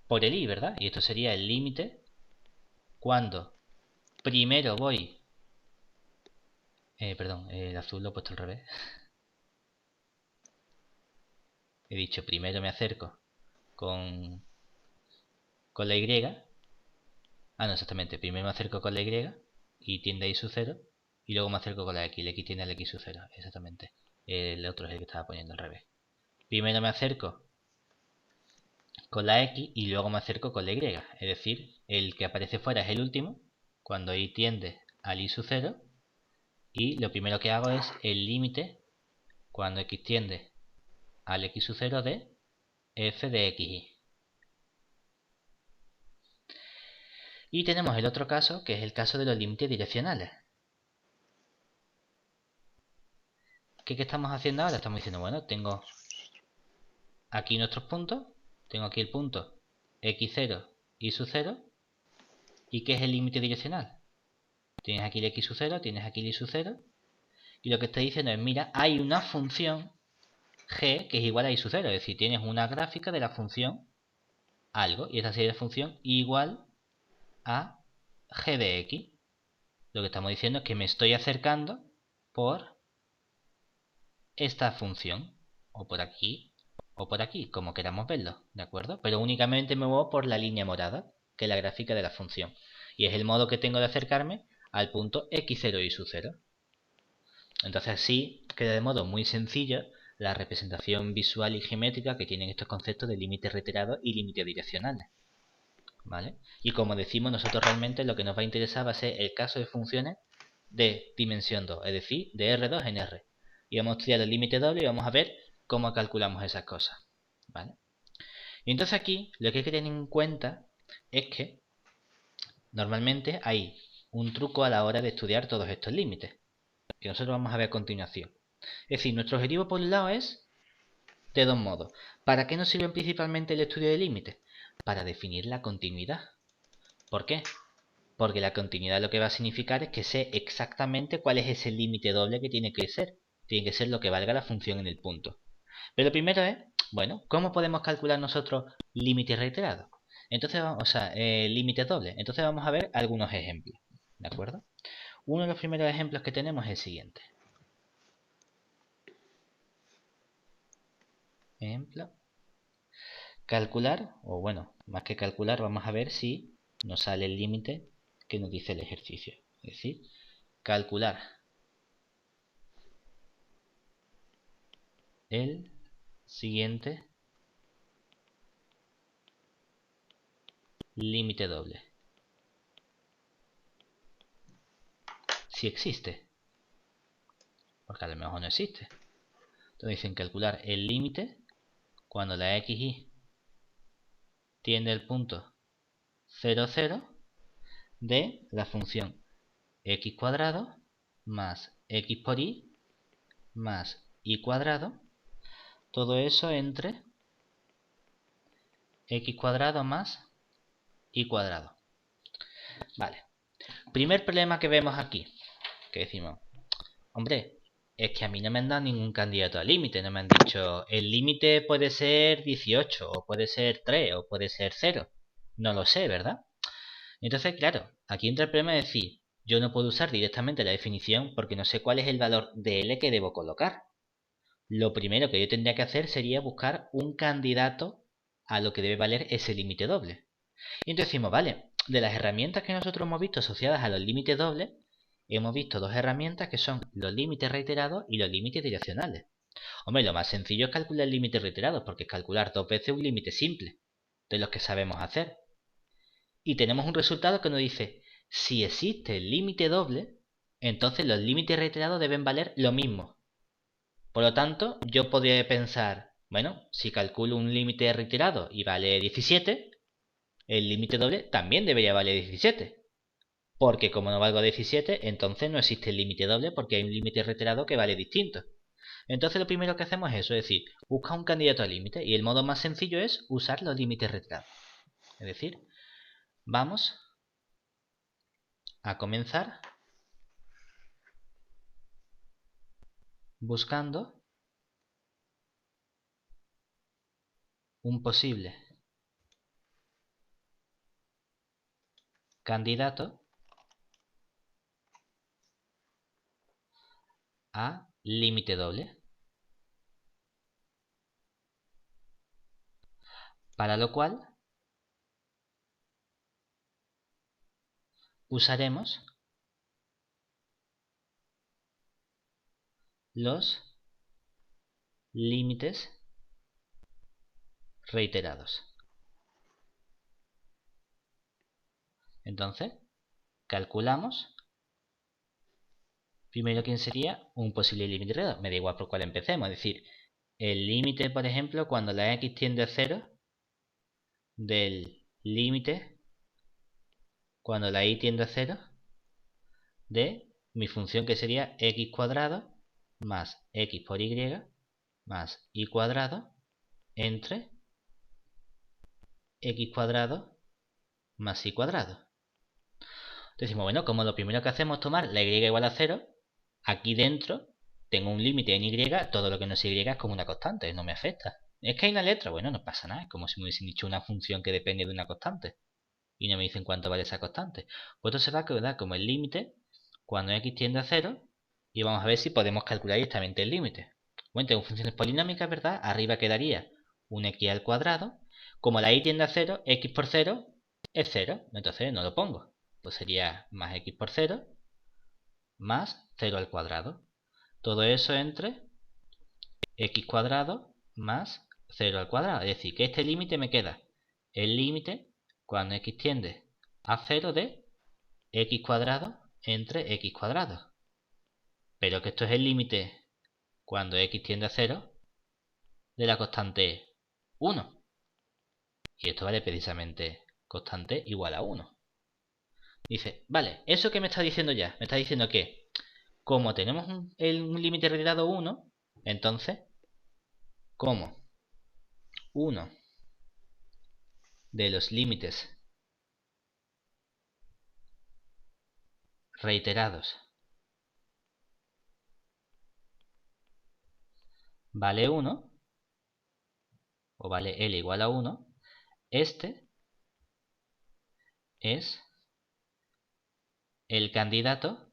por el y, ¿verdad? Y esto sería el límite cuando primero voy... perdón, el azul lo he puesto al revés. He dicho primero me acerco con la y. Ah, no, exactamente. Primero me acerco con la y tiende a y sub 0. Y luego me acerco con la x. La x tiende al x sub 0. Exactamente. El otro es el que estaba poniendo al revés. Primero me acerco con la x y luego me acerco con la y. Es decir, el que aparece fuera es el último. Cuando y tiende al y sub 0. Y lo primero que hago es el límite cuando x tiende al x sub 0 de f de xy. Y tenemos el otro caso, que es el caso de los límites direccionales. ¿qué estamos haciendo ahora? Estamos diciendo, bueno, tengo aquí nuestros puntos, tengo aquí el punto x0 y su 0, ¿y qué es el límite direccional? Tienes aquí el x sub 0, tienes aquí el y sub 0, y lo que está diciendo es, mira, hay una función g que es igual a y sub 0, es decir, tienes una gráfica de la función algo, y esta serie de función igual a g de x. Lo que estamos diciendo es que me estoy acercando por esta función, o por aquí, como queramos verlo, ¿de acuerdo? Pero únicamente me muevo por la línea morada, que es la gráfica de la función, y es el modo que tengo de acercarme al punto x0 y sub 0. Entonces así queda de modo muy sencillo la representación visual y geométrica que tienen estos conceptos de límites reiterados y límites direccionales, ¿vale? Y como decimos, nosotros realmente lo que nos va a interesar va a ser el caso de funciones de dimensión 2, es decir, de R2 en R. Y vamos a estudiar el límite doble y vamos a ver cómo calculamos esas cosas, ¿vale? Y entonces aquí lo que hay que tener en cuenta es que normalmente hay un truco a la hora de estudiar todos estos límites, que nosotros vamos a ver a continuación. Es decir, nuestro objetivo por un lado es de dos modos. ¿Para qué nos sirve principalmente el estudio de límites? Para definir la continuidad. ¿Por qué? Porque la continuidad lo que va a significar es que sé exactamente cuál es ese límite doble que tiene que ser. Tiene que ser lo que valga la función en el punto. Pero lo primero es, bueno, ¿cómo podemos calcular nosotros límites reiterados? Entonces, límites dobles. Entonces vamos a ver algunos ejemplos, ¿de acuerdo? Uno de los primeros ejemplos que tenemos es el siguiente. Ejemplo. Calcular, o bueno, más que calcular, vamos a ver si nos sale el límite que nos dice el ejercicio. Es decir, calcular el siguiente límite doble. Si existe, porque a lo mejor no existe. Entonces dicen calcular el límite cuando la xy tiende al punto 0, 0 de la función x cuadrado más x por y más y cuadrado, todo eso entre x cuadrado más y cuadrado. Vale, primer problema que vemos aquí, que decimos, hombre, es que a mí no me han dado ningún candidato al límite, no me han dicho, el límite puede ser 18, o puede ser 3, o puede ser 0, no lo sé, ¿verdad? Entonces, claro, aquí entra el problema de decir, yo no puedo usar directamente la definición porque no sé cuál es el valor de L que debo colocar. Lo primero que yo tendría que hacer sería buscar un candidato a lo que debe valer ese límite doble. Y entonces decimos, vale, de las herramientas que nosotros hemos visto asociadas a los límites dobles, hemos visto dos herramientas que son los límites reiterados y los límites direccionales. Hombre, lo más sencillo es calcular límites reiterados, porque es calcular dos veces un límite simple, de los que sabemos hacer. Y tenemos un resultado que nos dice, si existe el límite doble, entonces los límites reiterados deben valer lo mismo. Por lo tanto, yo podría pensar, bueno, si calculo un límite reiterado y vale 17, el límite doble también debería valer 17. Porque como no valgo 17, entonces no existe el límite doble porque hay un límite reiterado que vale distinto. Entonces lo primero que hacemos es eso, es decir, busca un candidato al límite. Y el modo más sencillo es usar los límites reiterados. Es decir, vamos a comenzar buscando un posible candidato a límite doble. Para lo cual usaremos los límites reiterados. Entonces, calculamos primero quién sería un posible límite reiterado. Me da igual por cuál empecemos. Es decir, el límite, por ejemplo, cuando la x tiende a 0 del límite cuando la y tiende a 0 de mi función que sería x cuadrado más x por y más y cuadrado entre x cuadrado más y cuadrado. Decimos, bueno, como lo primero que hacemos es tomar la y igual a 0, aquí dentro tengo un límite en y, todo lo que no es y es como una constante, no me afecta. Es que hay una letra, bueno, no pasa nada, es como si me hubiesen dicho una función que depende de una constante y no me dicen cuánto vale esa constante. Pues esto se va a quedar como el límite cuando x tiende a 0 y vamos a ver si podemos calcular directamente el límite. Bueno, tengo funciones polinómicas, ¿verdad? Arriba quedaría un x al cuadrado. Como la y tiende a 0, x por 0 es 0, entonces no lo pongo. Pues sería más x por 0 más 0 al cuadrado. Todo eso entre x cuadrado más 0 al cuadrado. Es decir, que este límite me queda el límite cuando x tiende a 0 de x cuadrado entre x cuadrado. Pero que esto es el límite cuando x tiende a 0 de la constante 1. Y esto vale precisamente constante igual a 1. Dice, vale, ¿eso qué me está diciendo ya? Me está diciendo que como tenemos un límite retirado 1, entonces, como uno de los límites reiterados vale 1, o vale L igual a 1, este es el candidato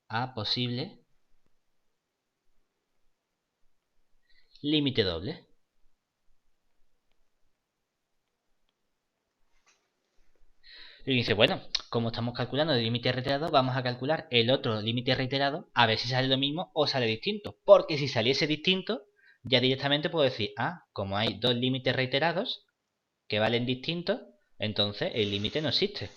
a posible límite doble. Y dice, bueno, como estamos calculando el límite reiterado, vamos a calcular el otro límite reiterado a ver si sale lo mismo o sale distinto. Porque si saliese distinto, ya directamente puedo decir, como hay dos límites reiterados que valen distintos, entonces el límite no existe.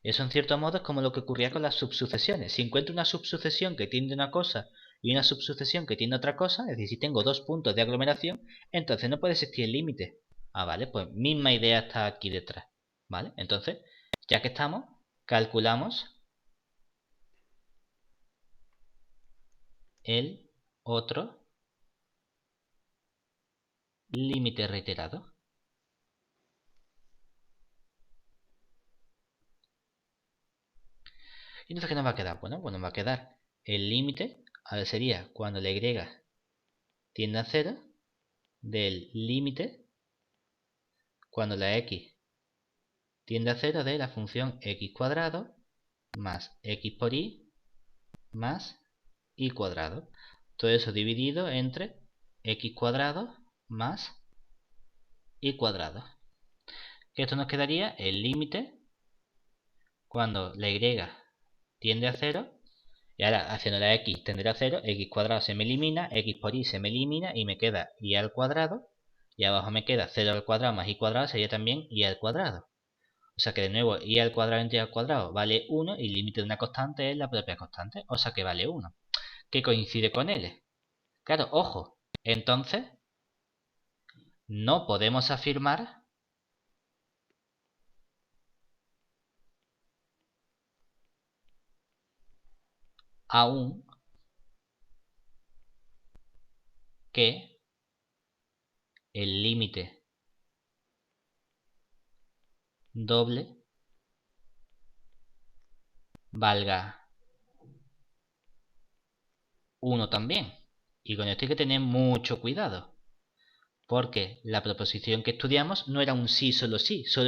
Eso en cierto modo es como lo que ocurría con las subsucesiones. Si encuentro una subsucesión que tiende a una cosa y una subsucesión que tiende a otra cosa, es decir, si tengo dos puntos de aglomeración, entonces no puede existir el límite. Vale, pues misma idea está aquí detrás. ¿Vale? Entonces, ya que estamos, calculamos el otro límite reiterado. ¿Y entonces qué nos va a quedar? Bueno, pues nos va a quedar el límite, ahora sería cuando la y tiende a 0, del límite cuando la x tiende a 0 de la función x cuadrado más x por y más y cuadrado. Todo eso dividido entre x cuadrado más y cuadrado. Que esto nos quedaría el límite cuando la y tiende a 0. Y ahora haciendo la x tender a 0, x cuadrado se me elimina, x por y se me elimina y me queda y al cuadrado. Y abajo me queda 0 al cuadrado más y cuadrado sería también y al cuadrado. O sea que de nuevo y al cuadrado entre y al cuadrado vale 1 y el límite de una constante es la propia constante. O sea que vale 1. Que coincide con L. Claro, ojo. Entonces, no podemos afirmar aún que el límite doble valga 1 también. Y con esto hay que tener mucho cuidado. Porque la proposición que estudiamos no era un sí, solo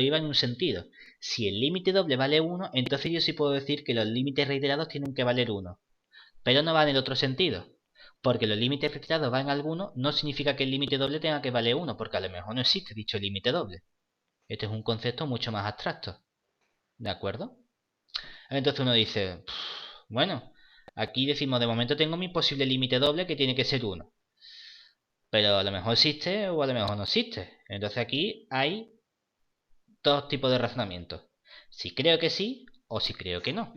iba en un sentido. Si el límite doble vale 1, entonces yo sí puedo decir que los límites reiterados tienen que valer 1. Pero no va en el otro sentido. Porque los límites reiterados van al 1 no significa que el límite doble tenga que valer 1, porque a lo mejor no existe dicho límite doble. Este es un concepto mucho más abstracto. ¿De acuerdo? Entonces uno dice, bueno, aquí decimos de momento tengo mi posible límite doble que tiene que ser 1. Pero a lo mejor existe o a lo mejor no existe. Entonces aquí hay dos tipos de razonamiento. Si creo que sí o si creo que no.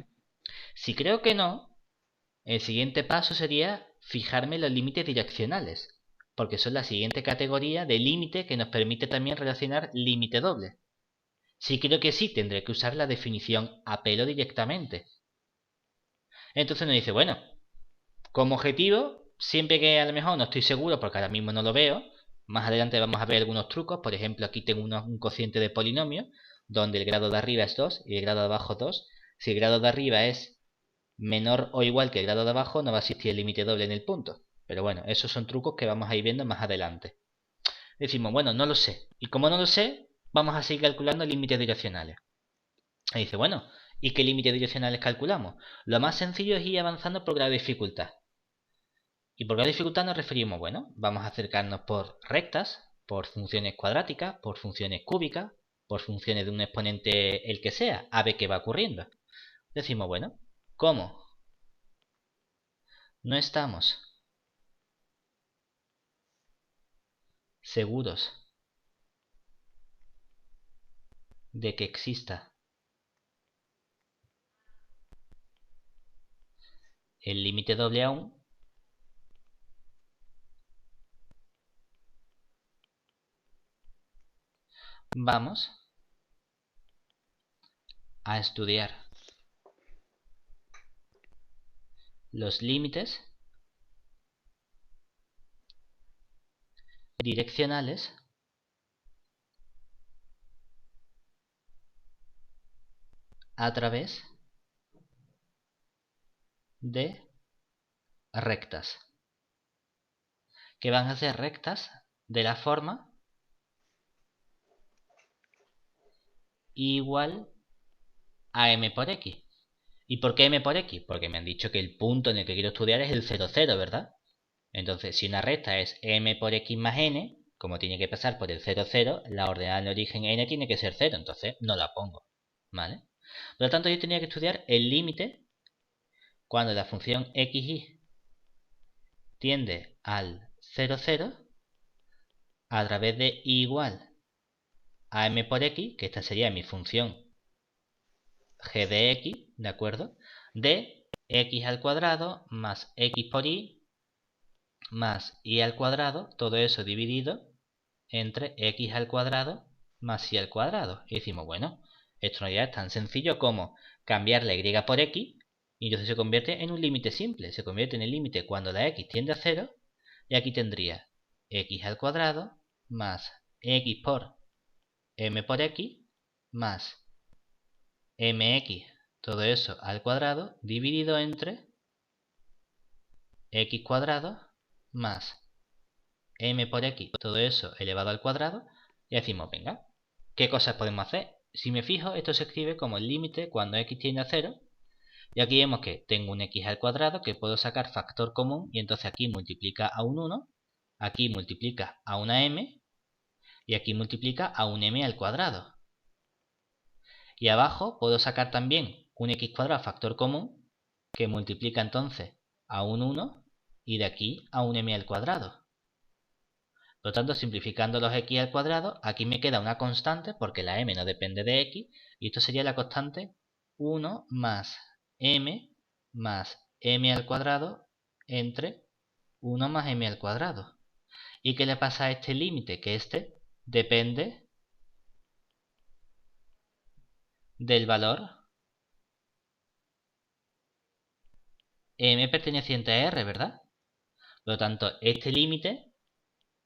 Si creo que no, el siguiente paso sería fijarme los límites direccionales. Porque son la siguiente categoría de límite que nos permite también relacionar límite doble. Si quiero que sí, tendré que usar la definición a pelo directamente. Entonces nos dice, bueno, como objetivo, siempre que a lo mejor no estoy seguro, porque ahora mismo no lo veo, más adelante vamos a ver algunos trucos. Por ejemplo, aquí tengo un cociente de polinomio, donde el grado de arriba es 2 y el grado de abajo 2. Si el grado de arriba es menor o igual que el grado de abajo, no va a existir el límite doble en el punto. Pero bueno, esos son trucos que vamos a ir viendo más adelante. Decimos, bueno, no lo sé. Y como no lo sé, vamos a seguir calculando límites direccionales. Y dice, bueno, ¿y qué límites direccionales calculamos? Lo más sencillo es ir avanzando por grado de dificultad. Y por grado de dificultad nos referimos, bueno, vamos a acercarnos por rectas, por funciones cuadráticas, por funciones cúbicas, por funciones de un exponente el que sea, a ver qué va ocurriendo. Decimos, bueno, ¿cómo? No estamos seguros de que exista el límite doble aún, vamos a estudiar los límites direccionales a través de rectas, que van a ser rectas de la forma igual a m por x. ¿Y por qué m por x? Porque me han dicho que el punto en el que quiero estudiar es el 0, 0, ¿verdad? Entonces, si una recta es m por x más n, como tiene que pasar por el 0, 0, la ordenada en origen n tiene que ser 0, entonces no la pongo, ¿vale? Por lo tanto, yo tenía que estudiar el límite cuando la función xy tiende al 0, 0 a través de igual a m por x, que esta sería mi función g de x, ¿de acuerdo? De x al cuadrado más x por y más y al cuadrado, todo eso dividido entre x al cuadrado más y al cuadrado. Y decimos, bueno, esto ya es tan sencillo como cambiar la y por x, y entonces se convierte en un límite simple. Se convierte en el límite cuando la x tiende a 0, y aquí tendría x al cuadrado más x por m por x más mx, todo eso al cuadrado, dividido entre x cuadrado más m por x, todo eso elevado al cuadrado, y decimos, venga, ¿qué cosas podemos hacer? Si me fijo, esto se escribe como el límite cuando x tiende a 0, y aquí vemos que tengo un x al cuadrado que puedo sacar factor común, y entonces aquí multiplica a un 1, aquí multiplica a una m, y aquí multiplica a un m al cuadrado. Y abajo puedo sacar también un x cuadrado factor común, que multiplica entonces a un 1, y de aquí a un m al cuadrado. Por lo tanto, simplificando los x al cuadrado, aquí me queda una constante porque la m no depende de x, y esto sería la constante 1 más m al cuadrado entre 1 más m al cuadrado. ¿Y qué le pasa a este límite? Que este depende del valor m perteneciente a r, ¿verdad? Por lo tanto, este límite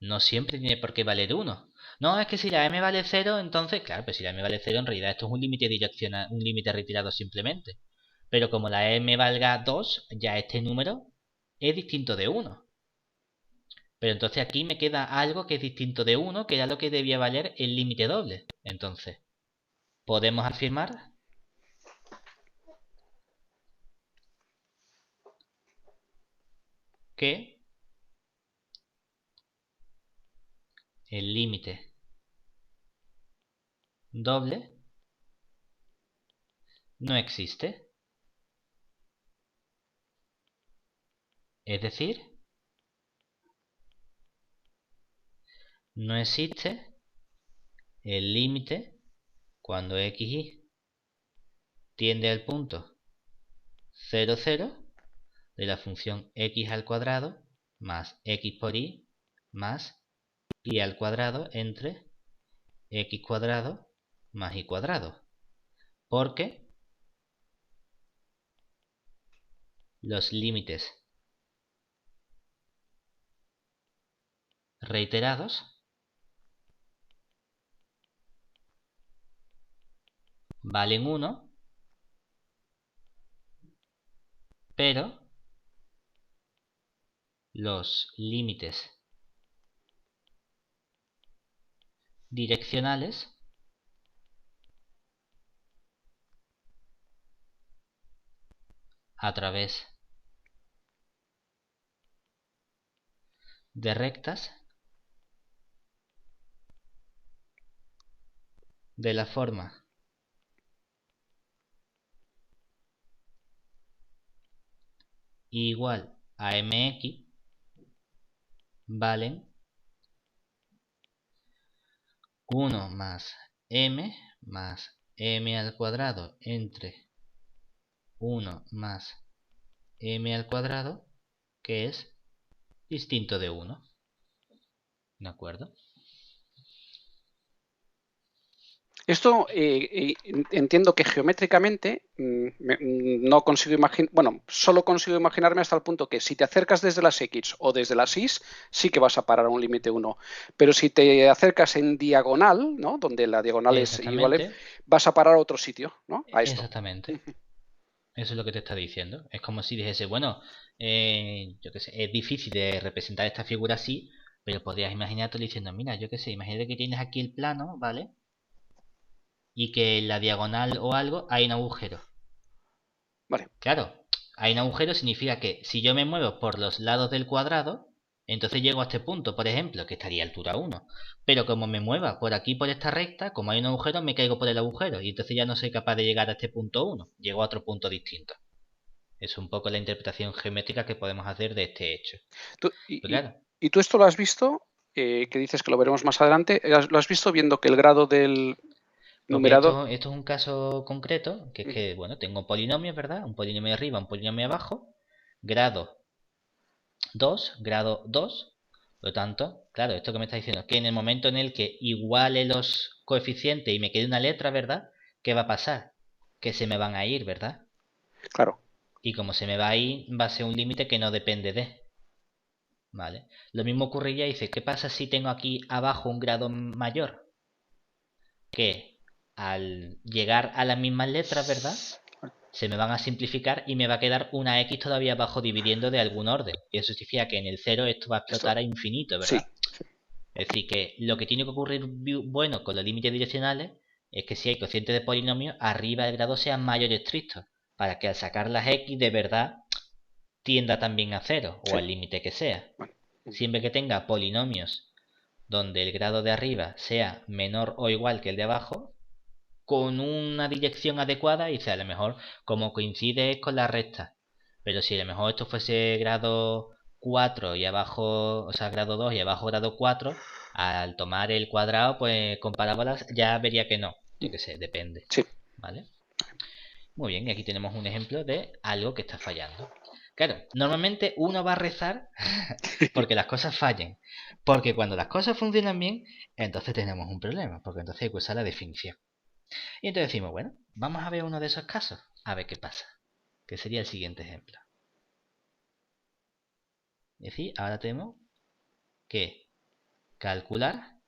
no siempre tiene por qué valer 1. No, es que si la m vale 0, entonces, claro, pues si la m vale 0, en realidad esto es un límite direccional, un límite retirado simplemente. Pero como la m valga 2, ya este número es distinto de 1. Pero entonces aquí me queda algo que es distinto de 1, que era lo que debía valer el límite doble. Entonces, podemos afirmar que el límite doble no existe. Es decir, no existe el límite cuando xy tiende al punto 0, 0 de la función x al cuadrado más x por y más y al cuadrado entre x cuadrado más y cuadrado. Porque los límites reiterados valen 1, pero los límites direccionales a través de rectas de la forma igual a mx valen 1 más m al cuadrado entre 1 más m al cuadrado, que es distinto de 1. ¿De acuerdo? Esto entiendo que geométricamente no consigo imaginar, bueno, solo consigo imaginarme hasta el punto que si te acercas desde las X o desde las Y, sí que vas a parar a un límite 1. Pero si te acercas en diagonal, ¿no? Donde la diagonal es igual, vas a parar a otro sitio, ¿no? A esto. Exactamente. Eso es lo que te está diciendo. Es como si dijese, bueno, yo qué sé, es difícil de representar esta figura así, pero podrías imaginarte diciendo, mira, yo qué sé, imagínate que tienes aquí el plano, ¿vale? Y que en la diagonal o algo hay un agujero. Vale. Claro, hay un agujero significa que si yo me muevo por los lados del cuadrado, entonces llego a este punto, por ejemplo, que estaría a altura 1. Pero como me mueva por aquí, por esta recta, como hay un agujero, me caigo por el agujero. Y entonces ya no soy capaz de llegar a este punto 1. Llego a otro punto distinto. Es un poco la interpretación geométrica que podemos hacer de este hecho. ¿Y tú esto lo has visto? Que dices que lo veremos más adelante. ¿Lo has visto viendo que el grado del numerador? Esto es un caso concreto, que es que, bueno, tengo polinomios, ¿verdad? Un polinomio arriba, un polinomio abajo. Grado 2, grado 2. Por lo tanto, claro, esto que me está diciendo, que en el momento en el que iguale los coeficientes y me quede una letra, ¿verdad? ¿Qué va a pasar? Que se me van a ir, ¿verdad? Claro. Y como se me va a ir, va a ser un límite que no depende de. ¿Vale? Lo mismo ocurriría, dice, ¿qué pasa si tengo aquí abajo un grado mayor? Que al llegar a las mismas letras, ¿verdad? Se me van a simplificar y me va a quedar una X todavía abajo dividiendo de algún orden. Y eso significa que en el 0 esto va a explotar a infinito, ¿verdad? Sí. Es decir, que lo que tiene que ocurrir bueno con los límites direccionales es que si hay cocientes de polinomios, arriba del grado sean mayores estrictos, para que al sacar las X de verdad tienda también a 0 o al límite que sea. Siempre que tenga polinomios donde el grado de arriba sea menor o igual que el de abajo, con una dirección adecuada, y a lo mejor como coincide con la recta. Pero si a lo mejor esto fuese grado 4 y abajo, o sea, grado 2 y abajo grado 4, al tomar el cuadrado, pues con parábolas ya vería que no. Yo qué sé, depende. Sí. ¿Vale? Muy bien, y aquí tenemos un ejemplo de algo que está fallando. Claro, normalmente uno va a rezar porque las cosas fallen. Porque cuando las cosas funcionan bien, entonces tenemos un problema. Porque entonces hay que usar la definición. Y entonces decimos, bueno, vamos a ver uno de esos casos. A ver qué pasa. Que sería el siguiente ejemplo. Es decir, ahora tenemos que calcular,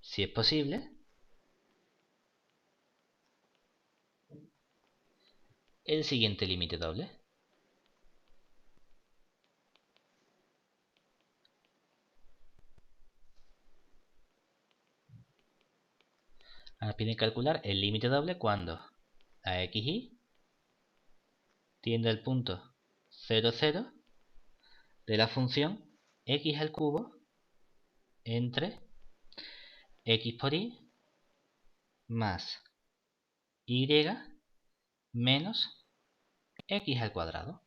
si es posible, el siguiente límite doble. Ahora tiene que calcular el límite doble cuando la xy tiende al punto 0, 0 de la función x al cubo entre x por y más y menos x al cuadrado.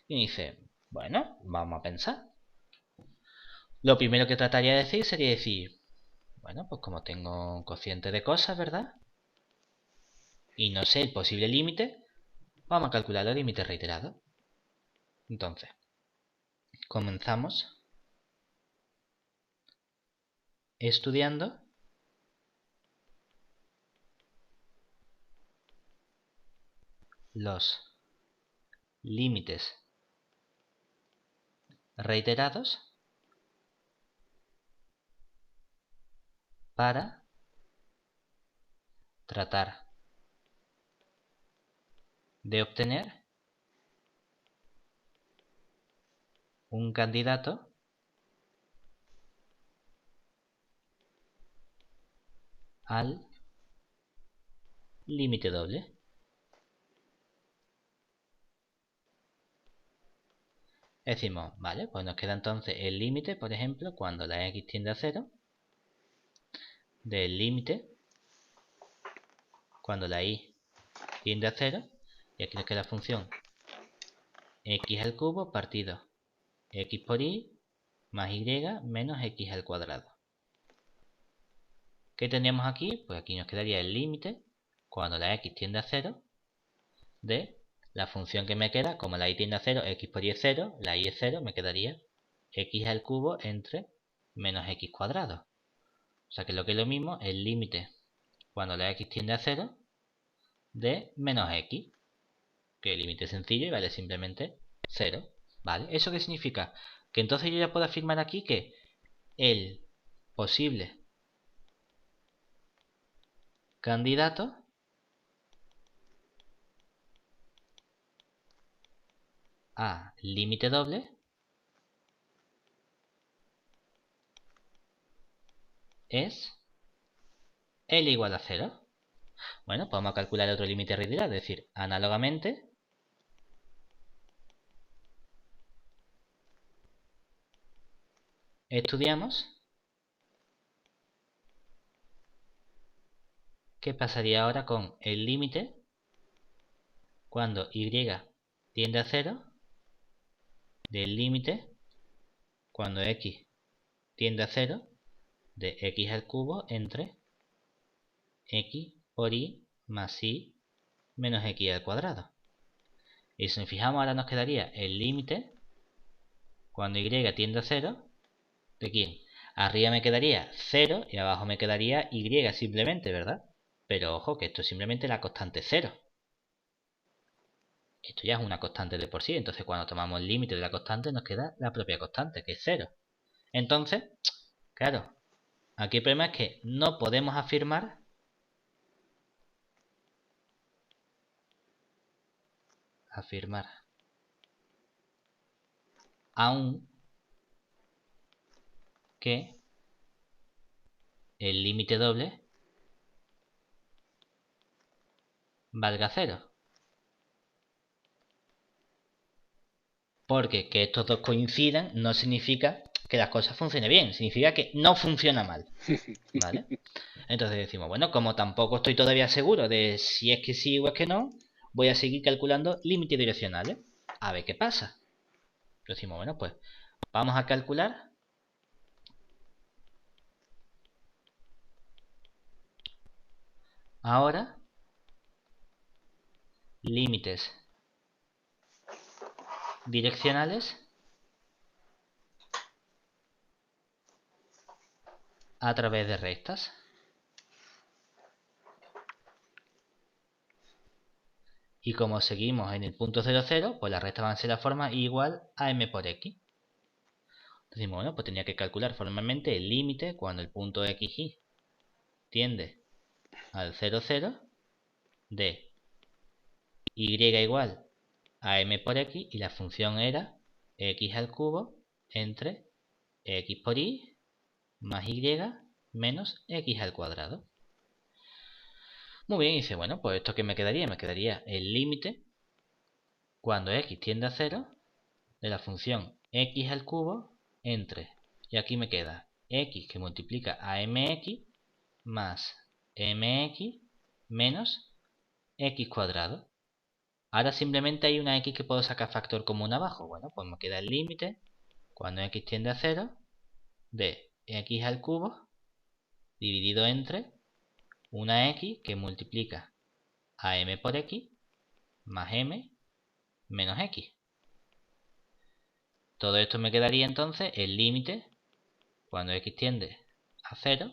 Y dice, bueno, vamos a pensar. Lo primero que trataría de decir sería decir, bueno, pues como tengo un cociente de cosas, ¿verdad? Y no sé el posible límite, vamos a calcular los límites reiterados. Entonces, comenzamos estudiando los límites reiterados para tratar de obtener un candidato al límite doble. Decimos, vale, pues nos queda entonces el límite, por ejemplo, cuando la x tiende a 0, del límite cuando la y tiende a 0, y aquí nos queda la función x al cubo partido x por y más y menos x al cuadrado. ¿Qué tendríamos aquí? Pues aquí nos quedaría el límite cuando la x tiende a 0 de la función que me queda, como la y tiende a 0, x por y es 0, la y es 0, me quedaría x al cubo entre menos x cuadrado. O sea que lo que es lo mismo, el límite cuando la x tiende a 0 de menos x, que el límite es sencillo y vale simplemente 0. ¿Vale? ¿Eso qué significa? Que entonces yo ya puedo afirmar aquí que el posible candidato a límite doble es L igual a 0. Bueno, pues vamos a calcular otro límite retirado, es decir, análogamente estudiamos qué pasaría ahora con el límite cuando y tiende a 0 del límite cuando x tiende a 0 de x al cubo entre x por y más y menos x al cuadrado. Y si nos fijamos, ahora nos quedaría el límite cuando y tiende a 0 de quién. Arriba me quedaría 0 y abajo me quedaría y simplemente, ¿verdad? Pero ojo que esto es simplemente la constante 0. Esto ya es una constante de por sí, entonces cuando tomamos el límite de la constante nos queda la propia constante, que es 0. Entonces, claro, aquí el problema es que no podemos afirmar aún que el límite doble valga 0. Porque que estos dos coincidan no significa que las cosas funcionen bien, significa que no funciona mal. ¿Vale? Entonces decimos, bueno, como tampoco estoy todavía seguro de si es que sí o es que no, voy a seguir calculando límites direccionales. A ver qué pasa. Decimos, bueno, pues vamos a calcular ahora límites direccionales a través de rectas. Y como seguimos en el punto 0, 0, pues la recta va a ser la forma igual a m por x. Decimos, bueno, pues tenía que calcular formalmente el límite cuando el punto x, y tiende al 0, 0 de y igual a m por x y la función era x al cubo entre x por y más y menos x al cuadrado. Muy bien, dice, bueno, pues esto que me quedaría el límite cuando x tiende a 0 de la función x al cubo entre, y aquí me queda x que multiplica a mx más mx menos x cuadrado. Ahora simplemente hay una x que puedo sacar factor común abajo. Bueno, pues me queda el límite cuando x tiende a 0 de x al cubo dividido entre una x que multiplica a m por x más m menos x. Todo esto me quedaría entonces el límite cuando x tiende a 0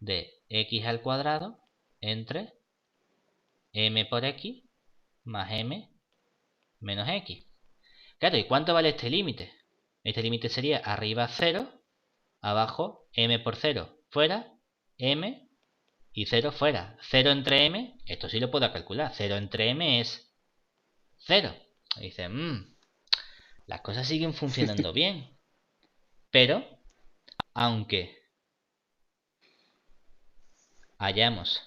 de x al cuadrado entre m por x más m menos x. Claro, ¿y cuánto vale este límite? Este límite sería arriba 0, abajo m por 0 fuera, m y 0 fuera. 0 entre m, esto sí lo puedo calcular. 0 entre m es 0. Y dice, las cosas siguen funcionando bien. Pero, aunque hayamos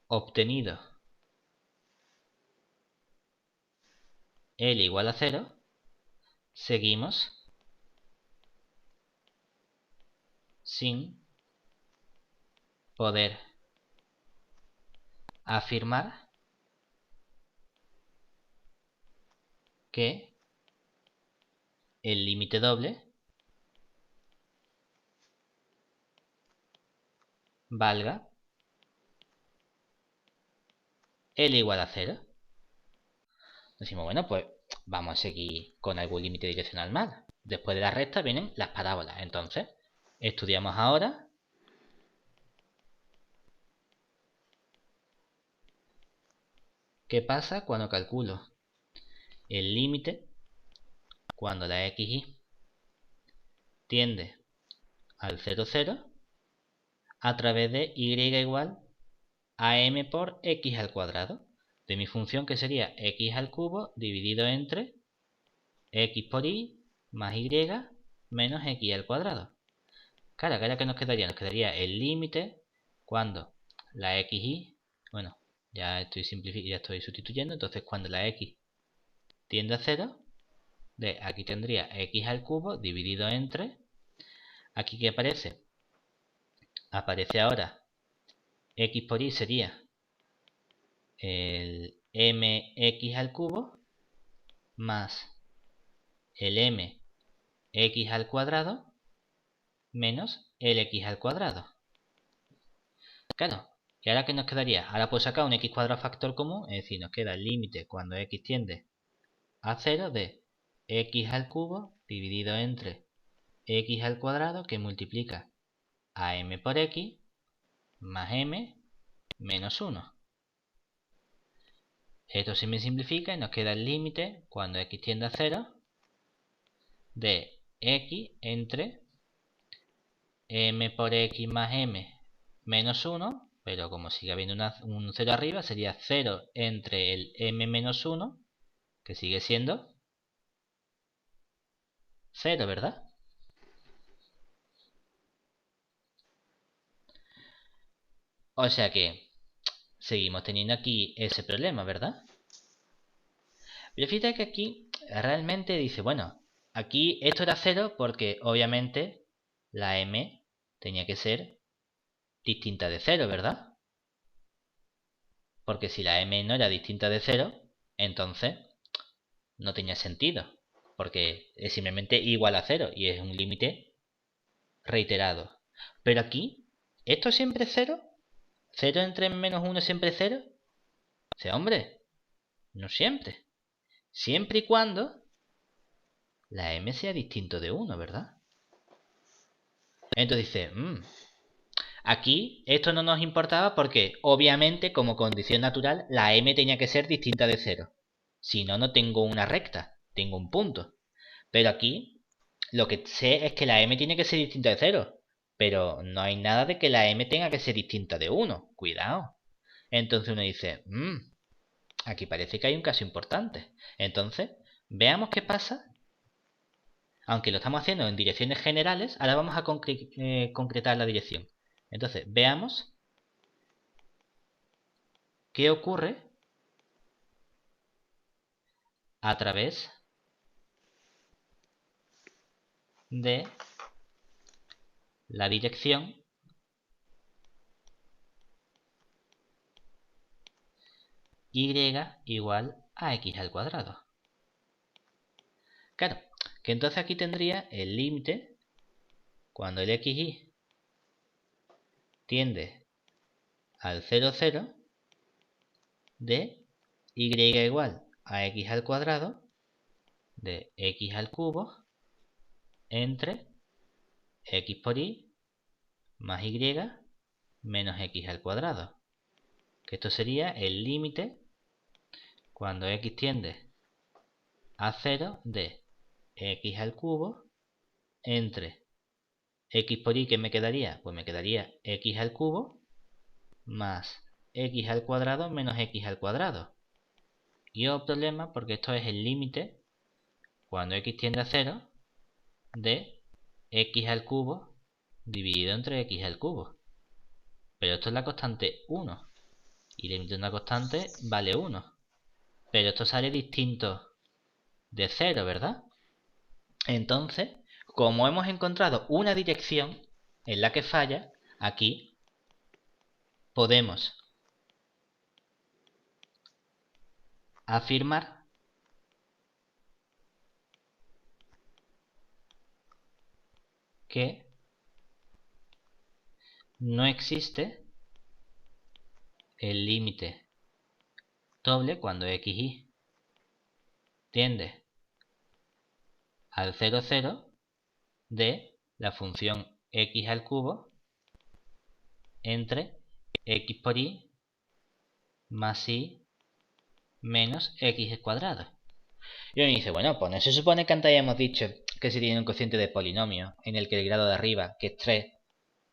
obtenido L igual a 0, seguimos sin poder afirmar que el límite doble valga L igual a 0. Decimos, bueno, pues vamos a seguir con algún límite direccional más. Después de la recta vienen las parábolas. Entonces, estudiamos ahora qué pasa cuando calculo el límite cuando la xy tiende al 0, 0 a través de y igual a m por x al cuadrado de mi función, que sería x al cubo dividido entre x por y más y menos x al cuadrado. Claro, ¿qué es lo que nos quedaría? Nos quedaría el límite cuando la xy, bueno, ya estoy sustituyendo, entonces cuando la x tiende a 0, de aquí tendría x al cubo dividido entre, aquí que aparece, aparece ahora x por y sería el mx al cubo más el mx al cuadrado menos el x al cuadrado. Claro, ¿y ahora qué nos quedaría? Ahora puedo sacar un x cuadrado factor común, es decir, nos queda el límite cuando x tiende a 0 de x al cubo dividido entre x al cuadrado que multiplica a m por x más m menos 1. Esto se me simplifica y nos queda el límite cuando x tiende a 0 de x entre m por x más m menos 1, pero como sigue habiendo un 0 arriba, sería 0 entre el m menos 1, que sigue siendo 0, ¿verdad? O sea que seguimos teniendo aquí ese problema, ¿verdad? Pero fíjate que aquí realmente dice, bueno, aquí esto era 0 porque obviamente la m tenía que ser distinta de 0, ¿verdad? Porque si la m no era distinta de 0, entonces no tenía sentido. Porque es simplemente igual a 0 y es un límite reiterado. Pero aquí, ¿esto siempre es 0? ¿0 entre menos 1 siempre es 0? O sea, hombre, no siempre. Siempre y cuando la m sea distinto de 1, ¿verdad? Entonces dice, aquí esto no nos importaba porque obviamente como condición natural la m tenía que ser distinta de 0. Si no, no tengo una recta, tengo un punto. Pero aquí lo que sé es que la m tiene que ser distinta de 0. Pero no hay nada de que la m tenga que ser distinta de 1. Cuidado. Entonces uno dice, aquí parece que hay un caso importante. Entonces, veamos qué pasa. Aunque lo estamos haciendo en direcciones generales, ahora vamos a concretar la dirección. Entonces, veamos qué ocurre a través de la dirección y igual a x al cuadrado. Claro, que entonces aquí tendría el límite cuando el xy tiende al 0, 0 de y igual a x al cuadrado de x al cubo entre x por y más y menos x al cuadrado. Que esto sería el límite cuando x tiende a 0 de x al cubo entre x por y, ¿qué me quedaría? Pues me quedaría x al cubo más x al cuadrado menos x al cuadrado. Y otro problema porque esto es el límite cuando x tiende a 0 de x al cubo dividido entre x al cubo. Pero esto es la constante 1. Y el límite de una constante vale 1. Pero esto sale distinto de 0, ¿verdad? Entonces, como hemos encontrado una dirección en la que falla, aquí podemos afirmar que no existe el límite doble cuando xy tiende al 0, 0 de la función x al cubo entre x por y más y menos x al cuadrado. Y uno dice, bueno, pues no se supone que antes hayamos dicho que si tiene un cociente de polinomio en el que el grado de arriba, que es 3,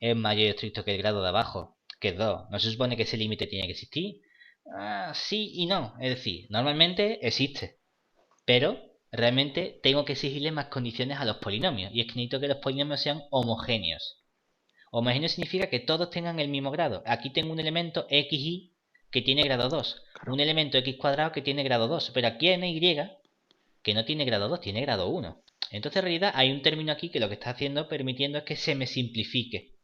es mayor y estricto que el grado de abajo, que es 2. ¿No se supone que ese límite tiene que existir? Sí y no. Es decir, normalmente existe, pero realmente tengo que exigirle más condiciones a los polinomios. Y es que necesito que los polinomios sean homogéneos. Homogéneo significa que todos tengan el mismo grado. Aquí tengo un elemento xy que tiene grado 2. Claro. Un elemento x cuadrado que tiene grado 2. Pero aquí hay una y que no tiene grado 2, tiene grado 1. Entonces en realidad hay un término aquí que lo que está haciendo, permitiendo es que se me simplifique.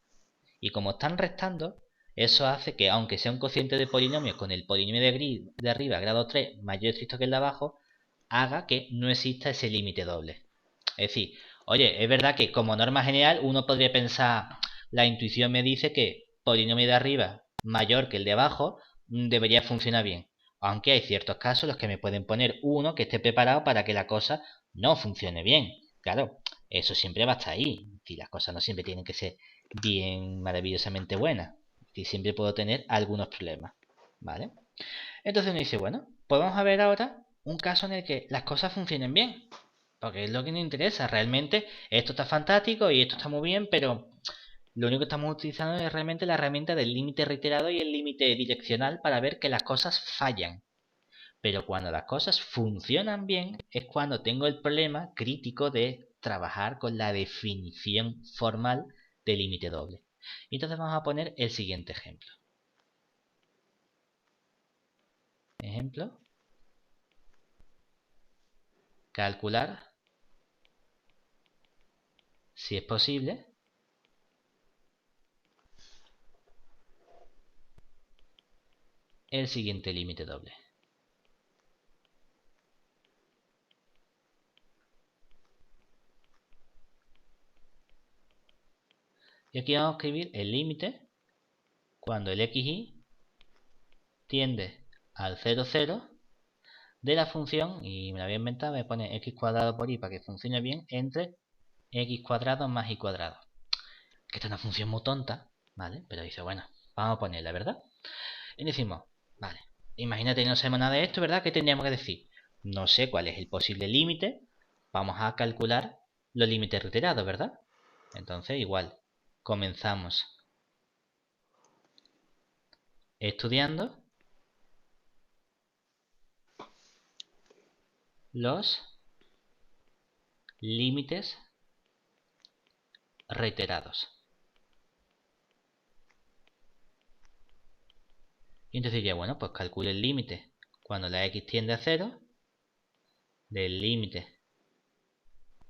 Y como están restando, eso hace que aunque sea un cociente de polinomio con el polinomio de arriba, grado 3, mayor estricto que el de abajo, haga que no exista ese límite doble. Es decir, oye, es verdad que como norma general uno podría pensar, la intuición me dice que polinomio de arriba mayor que el de abajo debería funcionar bien. Aunque hay ciertos casos en los que me pueden poner uno que esté preparado para que la cosa no funcione bien. Claro, eso siempre va a estar ahí. Y las cosas no siempre tienen que ser bien maravillosamente buenas. Y siempre puedo tener algunos problemas. ¿Vale? Entonces uno dice, bueno, pues vamos a ver ahora un caso en el que las cosas funcionen bien. Porque es lo que nos interesa. Realmente esto está fantástico y esto está muy bien, pero lo único que estamos utilizando es realmente la herramienta del límite reiterado y el límite direccional para ver que las cosas fallan. Pero cuando las cosas funcionan bien es cuando tengo el problema crítico de trabajar con la definición formal de límite doble. Y entonces vamos a poner el siguiente ejemplo. Ejemplo. Calcular si es posible el siguiente límite doble. Y aquí vamos a escribir el límite cuando el xy tiende al 0, 0 de la función, y me la voy a inventar, me pone x cuadrado por y para que funcione bien, entre x cuadrado más y cuadrado. Que esta es una función muy tonta, ¿vale? Pero dice, bueno, vamos a ponerla, ¿verdad? Y decimos, vale, imagínate que no sabemos nada de esto, ¿verdad? ¿Qué tendríamos que decir? No sé cuál es el posible límite, vamos a calcular los límites reiterados, ¿verdad? Entonces, igual, comenzamos estudiando los límites reiterados. Y entonces diría, bueno, pues calcule el límite cuando la x tiende a 0, del límite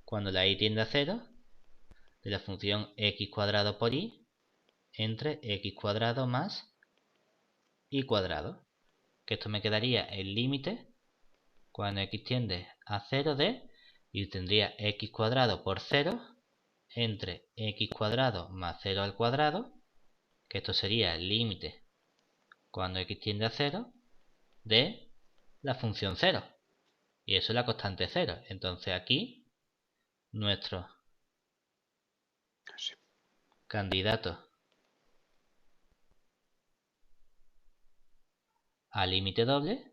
cuando la y tiende a 0, de la función x cuadrado por y, entre x cuadrado más y cuadrado. Que esto me quedaría el límite cuando x tiende a 0 de, y tendría x cuadrado por 0, entre x cuadrado más 0 al cuadrado, que esto sería el límite cuando x tiende a 0 de la función 0. Y eso es la constante 0. Entonces aquí nuestro candidato a límite doble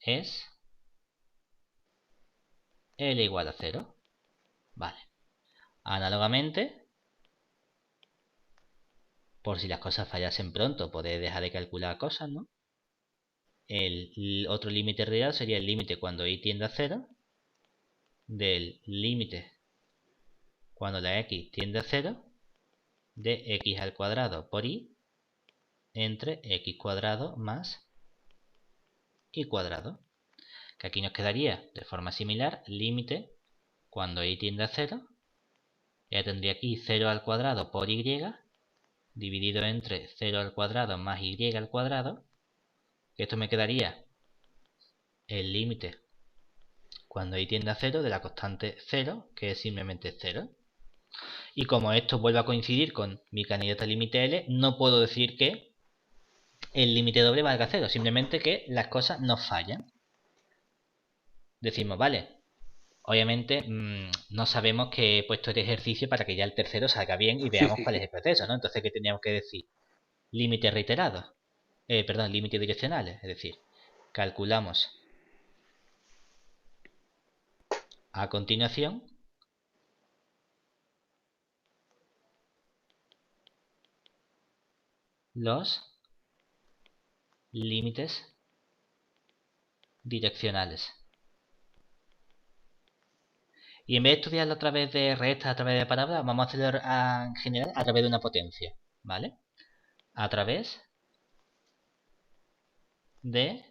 es L igual a 0. Vale. Análogamente, por si las cosas fallasen pronto, podéis dejar de calcular cosas, ¿no? El otro límite real sería el límite cuando y tiende a 0 del límite cuando la x tiende a 0 de x al cuadrado por y entre x cuadrado más y cuadrado. Que aquí nos quedaría de forma similar límite cuando y tiende a 0. Ya tendría aquí 0 al cuadrado por y dividido entre 0 al cuadrado más y al cuadrado. Esto me quedaría el límite cuando y tiende a 0 de la constante 0, que es simplemente 0. Y como esto vuelve a coincidir con mi candidato a límite L, no puedo decir que el límite doble valga 0, simplemente que las cosas no fallan. Decimos, vale, obviamente no sabemos que he puesto este ejercicio para que ya el tercero salga bien y veamos cuál es el proceso, ¿no? Entonces, ¿qué teníamos que decir? Límites reiterados. Límites direccionales. Es decir, calculamos a continuación los límites direccionales. Y en vez de estudiarlo a través de restas, a través de palabras, vamos a hacerlo en general a través de una potencia, ¿vale? A través de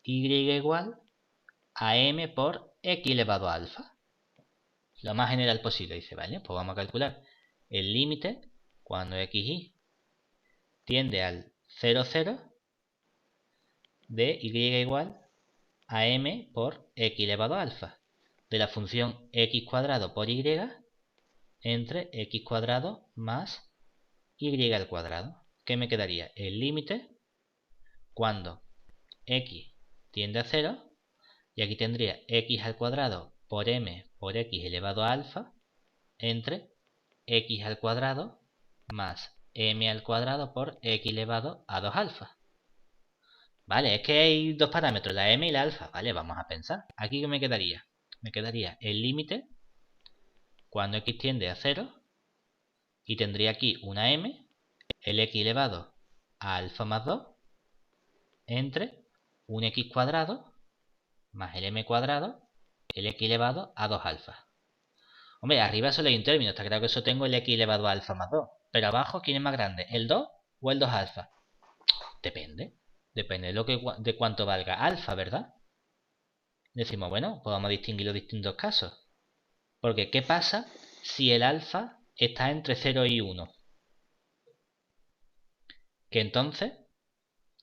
y igual a m por x elevado a alfa. Lo más general posible, dice, ¿vale? Pues vamos a calcular el límite cuando xy tiende al 0, 0 de y igual a m por x elevado a alfa de la función x cuadrado por y entre x cuadrado más y al cuadrado. ¿Qué me quedaría? El límite cuando x tiende a 0, y aquí tendría x al cuadrado por m por x elevado a alfa entre x al cuadrado más m al cuadrado por x elevado a 2 alfa. Vale, es que hay dos parámetros, la m y la alfa. Vale, vamos a pensar. ¿Aquí qué me quedaría? Me quedaría el límite cuando x tiende a 0 y tendría aquí una m, el x elevado a alfa más 2 entre un x cuadrado más el m cuadrado, el x elevado a 2 alfa. Hombre, arriba solo hay un término, está claro que eso tengo el x elevado a alfa más 2. Pero abajo, ¿quién es más grande? ¿El 2 o el 2 alfa? Depende. Depende de cuánto valga alfa, ¿verdad? Decimos, bueno, pues vamos a distinguir los distintos casos. Porque, ¿qué pasa si el alfa está entre 0 y 1? Que entonces,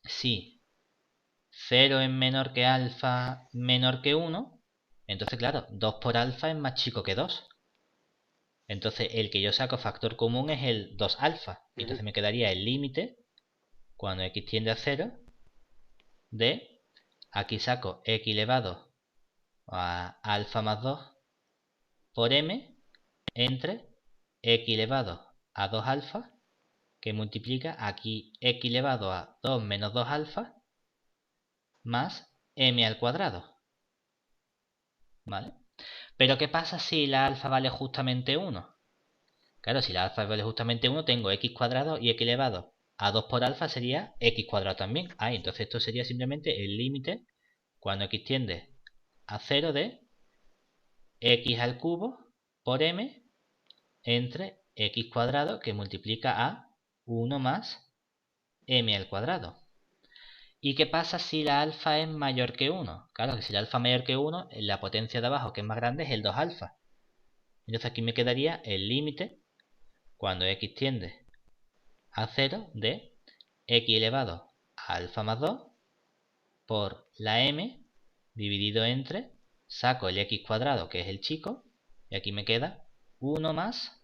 si 0 es menor que alfa menor que 1, entonces claro, 2 por alfa es más chico que 2. Entonces el que yo saco factor común es el 2 alfa. Y entonces me quedaría el límite cuando x tiende a 0 de, aquí saco x elevado a alfa más 2 por m entre x elevado a 2 alfa que multiplica aquí x elevado a 2 menos 2 alfa más m al cuadrado. ¿Vale? Pero ¿qué pasa si la alfa vale justamente 1? Claro, si la alfa vale justamente 1, tengo x cuadrado y x elevado a 2 por alfa sería x cuadrado también. Entonces esto sería simplemente el límite cuando x tiende a 0 de x al cubo por m entre x cuadrado que multiplica a 1 más m al cuadrado. ¿Y qué pasa si la alfa es mayor que 1? Claro que si la alfa es mayor que 1, la potencia de abajo que es más grande es el 2 alfa. Entonces aquí me quedaría el límite cuando x tiende a 0 de x elevado a alfa más 2 por la m dividido entre, saco el x cuadrado que es el chico, y aquí me queda 1 más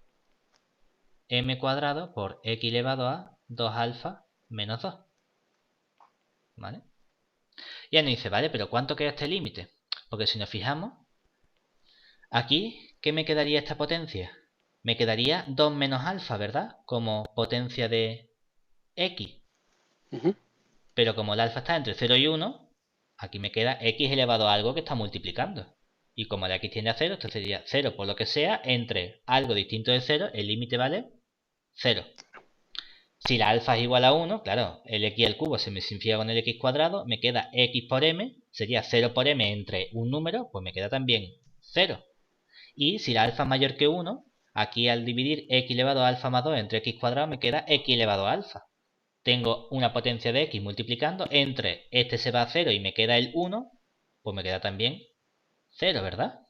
m cuadrado por x elevado a 2 alfa menos 2. ¿Vale? Y ahora nos dice, vale, pero ¿cuánto queda este límite? Porque si nos fijamos, aquí ¿qué me quedaría esta potencia? Me quedaría 2 menos alfa, ¿verdad? Como potencia de x. Pero como el alfa está entre 0 y 1, aquí me queda x elevado a algo que está multiplicando. Y como la x tiende a 0, esto sería 0 por lo que sea, entre algo distinto de 0, el límite vale 0. Si la alfa es igual a 1, claro, el x al cubo se me simplifica con el x cuadrado, me queda x por m, sería 0 por m entre un número, pues me queda también 0. Y si la alfa es mayor que 1, aquí al dividir x elevado a alfa más 2 entre x cuadrado me queda x elevado a alfa. Tengo una potencia de x multiplicando, entre este se va a 0 y me queda el 1, pues me queda también 0, ¿verdad?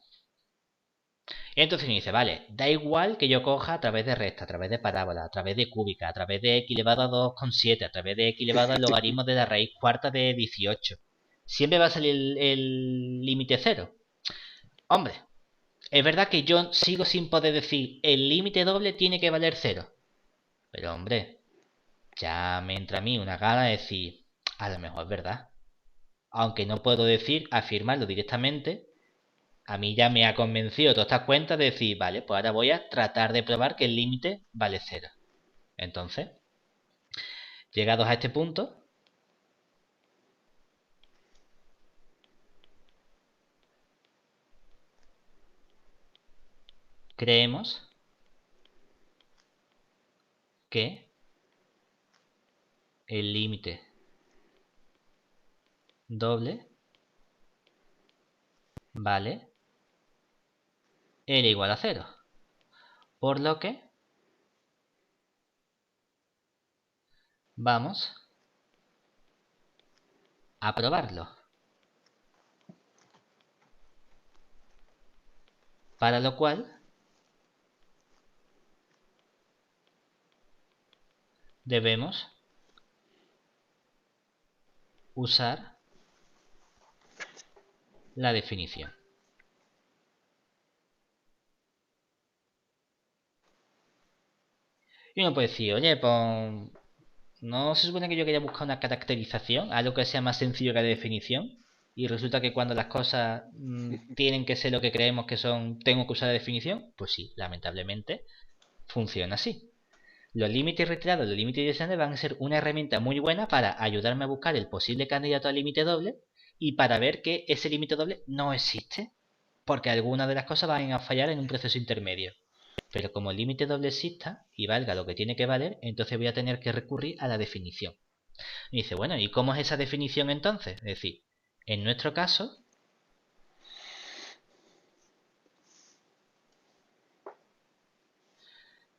Entonces me dice, vale, da igual que yo coja a través de recta, a través de parábola, a través de cúbica, a través de x elevado a 2,7, a través de x elevado al logaritmo de la raíz cuarta de 18. Siempre va a salir el límite 0. Hombre, es verdad que yo sigo sin poder decir el límite doble tiene que valer 0. Pero hombre, ya me entra a mí una gana de decir, a lo mejor es verdad. Aunque no puedo decir, afirmarlo directamente, a mí ya me ha convencido todas estas cuentas de decir, vale, pues ahora voy a tratar de probar que el límite vale 0. Entonces, llegados a este punto, creemos que el límite doble vale L igual a 0. Por lo que vamos a probarlo. Para lo cual debemos usar la definición. Y uno puede decir, oye, pues ¿no se supone que yo quería buscar una caracterización, algo que sea más sencillo que la definición? Y resulta que cuando las cosas tienen que ser lo que creemos que son, tengo que usar la definición. Pues sí, lamentablemente funciona así. Los límites retirados, los límites direccionales van a ser una herramienta muy buena para ayudarme a buscar el posible candidato al límite doble y para ver que ese límite doble no existe, porque algunas de las cosas van a fallar en un proceso intermedio. Pero como el límite doble exista y valga lo que tiene que valer, entonces voy a tener que recurrir a la definición. Y dice, bueno, ¿y cómo es esa definición entonces? Es decir, en nuestro caso,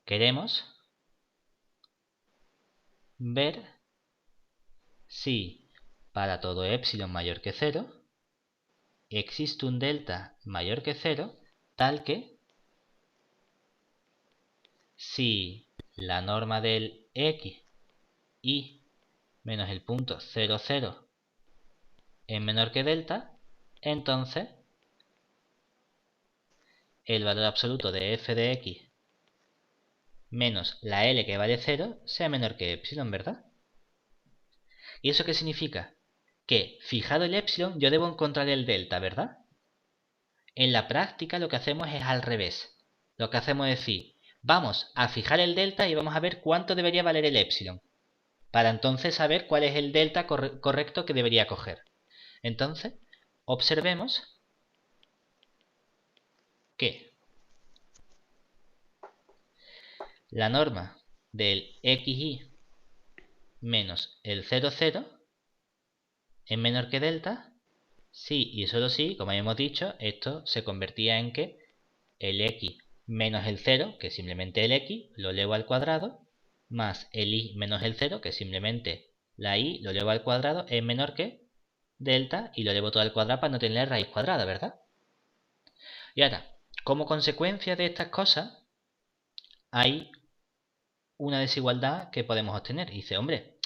queremos ver si para todo epsilon mayor que 0 existe un delta mayor que 0 tal que si la norma del x y menos el punto 0, 0 es menor que delta, entonces el valor absoluto de f de x menos la L que vale 0 sea menor que epsilon, ¿verdad? ¿Y eso qué significa? Que, fijado el epsilon, yo debo encontrar el delta, ¿verdad? En la práctica lo que hacemos es al revés. Lo que hacemos es decir, vamos a fijar el delta y vamos a ver cuánto debería valer el epsilon, para entonces saber cuál es el delta correcto que debería coger. Entonces, observemos que la norma del xy menos el 0, 0 es menor que delta si y solo si, como habíamos dicho, esto se convertía en que el x menos el 0, que es simplemente el x, lo elevo al cuadrado, más el y menos el 0, que es simplemente la y, lo elevo al cuadrado, es menor que delta y lo elevo todo al cuadrado para no tener raíz cuadrada, ¿verdad? Y ahora, como consecuencia de estas cosas, hay una desigualdad que podemos obtener. Y dice, hombre,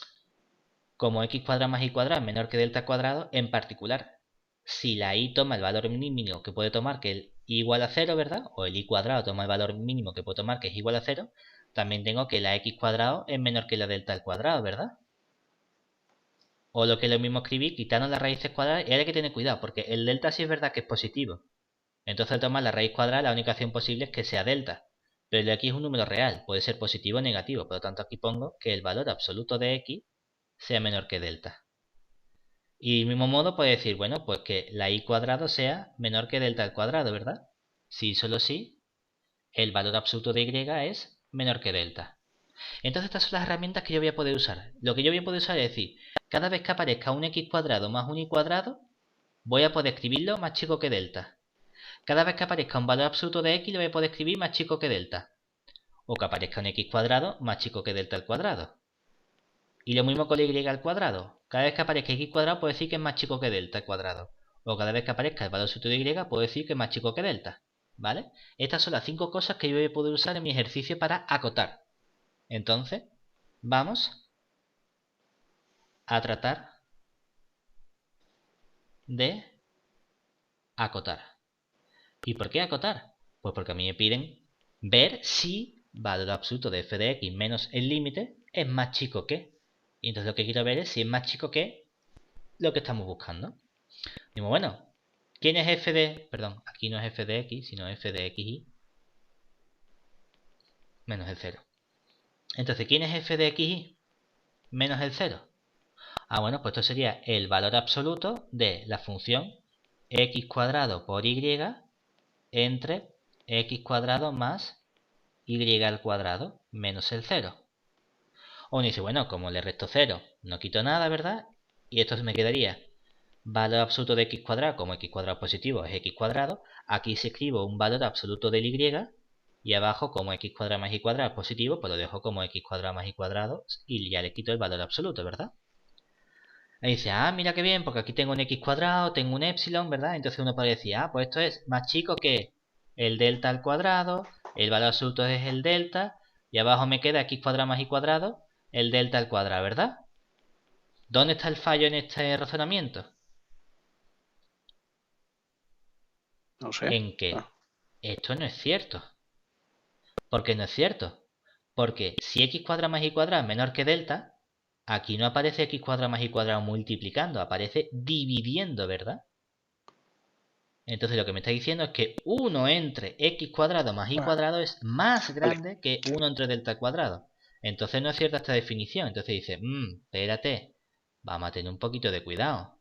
como x cuadrado más y cuadrado es menor que delta cuadrado, en particular, si la y toma el valor mínimo que puede tomar, que es igual a 0, ¿verdad? O el y cuadrado toma el valor mínimo que puede tomar, que es igual a 0, también tengo que la x cuadrado es menor que la delta al cuadrado, ¿verdad? O lo que es lo mismo escribir, quitando las raíces cuadradas, y hay que tener cuidado, porque el delta sí es verdad que es positivo. Entonces al tomar la raíz cuadrada, la única opción posible es que sea delta. Pero el de aquí es un número real, puede ser positivo o negativo. Por lo tanto aquí pongo que el valor absoluto de x sea menor que delta. Y del mismo modo puede decir, bueno, pues que la y cuadrado sea menor que delta al cuadrado, ¿verdad? Si solo si el valor absoluto de y es menor que delta. Entonces estas son las herramientas que yo voy a poder usar. Lo que yo voy a poder usar es decir, cada vez que aparezca un x cuadrado más un y cuadrado, voy a poder escribirlo más chico que delta. Cada vez que aparezca un valor absoluto de x, lo voy a poder escribir más chico que delta. O que aparezca un x cuadrado más chico que delta al cuadrado. Y lo mismo con la y al cuadrado. Cada vez que aparezca x cuadrado, puedo decir que es más chico que delta al cuadrado. O cada vez que aparezca el valor absoluto de y, puedo decir que es más chico que delta. ¿Vale? Estas son las 5 cosas que yo voy a poder usar en mi ejercicio para acotar. Entonces, vamos a tratar de acotar. ¿Y por qué acotar? Pues porque a mí me piden ver si valor absoluto de f de x menos el límite es más chico que. Y entonces lo que quiero ver es si es más chico que lo que estamos buscando. Digo, bueno, ¿quién es f de...? Perdón, aquí no es f de x, sino f de xy menos el 0. Entonces, ¿quién es f de xy menos el 0? Ah, bueno, pues esto sería el valor absoluto de la función x cuadrado por y entre x cuadrado más y al cuadrado menos el 0. O uno dice, bueno, como le resto 0, no quito nada, ¿verdad? Y esto me quedaría valor absoluto de x cuadrado, como x cuadrado positivo es x cuadrado. Aquí se escribo un valor absoluto del y, y abajo como x cuadrado más y cuadrado es positivo, pues lo dejo como x cuadrado más y cuadrado y ya le quito el valor absoluto, ¿verdad? Ahí dice, ah, mira qué bien, porque aquí tengo un x cuadrado, tengo un epsilon, ¿verdad? Entonces uno puede decir, ah, pues esto es más chico que el delta al cuadrado, el valor absoluto es el delta, y abajo me queda x cuadrado más y cuadrado, el delta al cuadrado, ¿verdad? ¿Dónde está el fallo en este razonamiento? No sé. En que esto no es cierto. ¿Por qué no es cierto? Porque si x cuadrado más y cuadrado es menor que delta, aquí no aparece x cuadrado más y cuadrado multiplicando, aparece dividiendo, ¿verdad? Entonces lo que me está diciendo es que 1 entre x cuadrado más y cuadrado es más grande que 1 entre delta cuadrado. Entonces no es cierta esta definición. Entonces dice, espérate, vamos a tener un poquito de cuidado.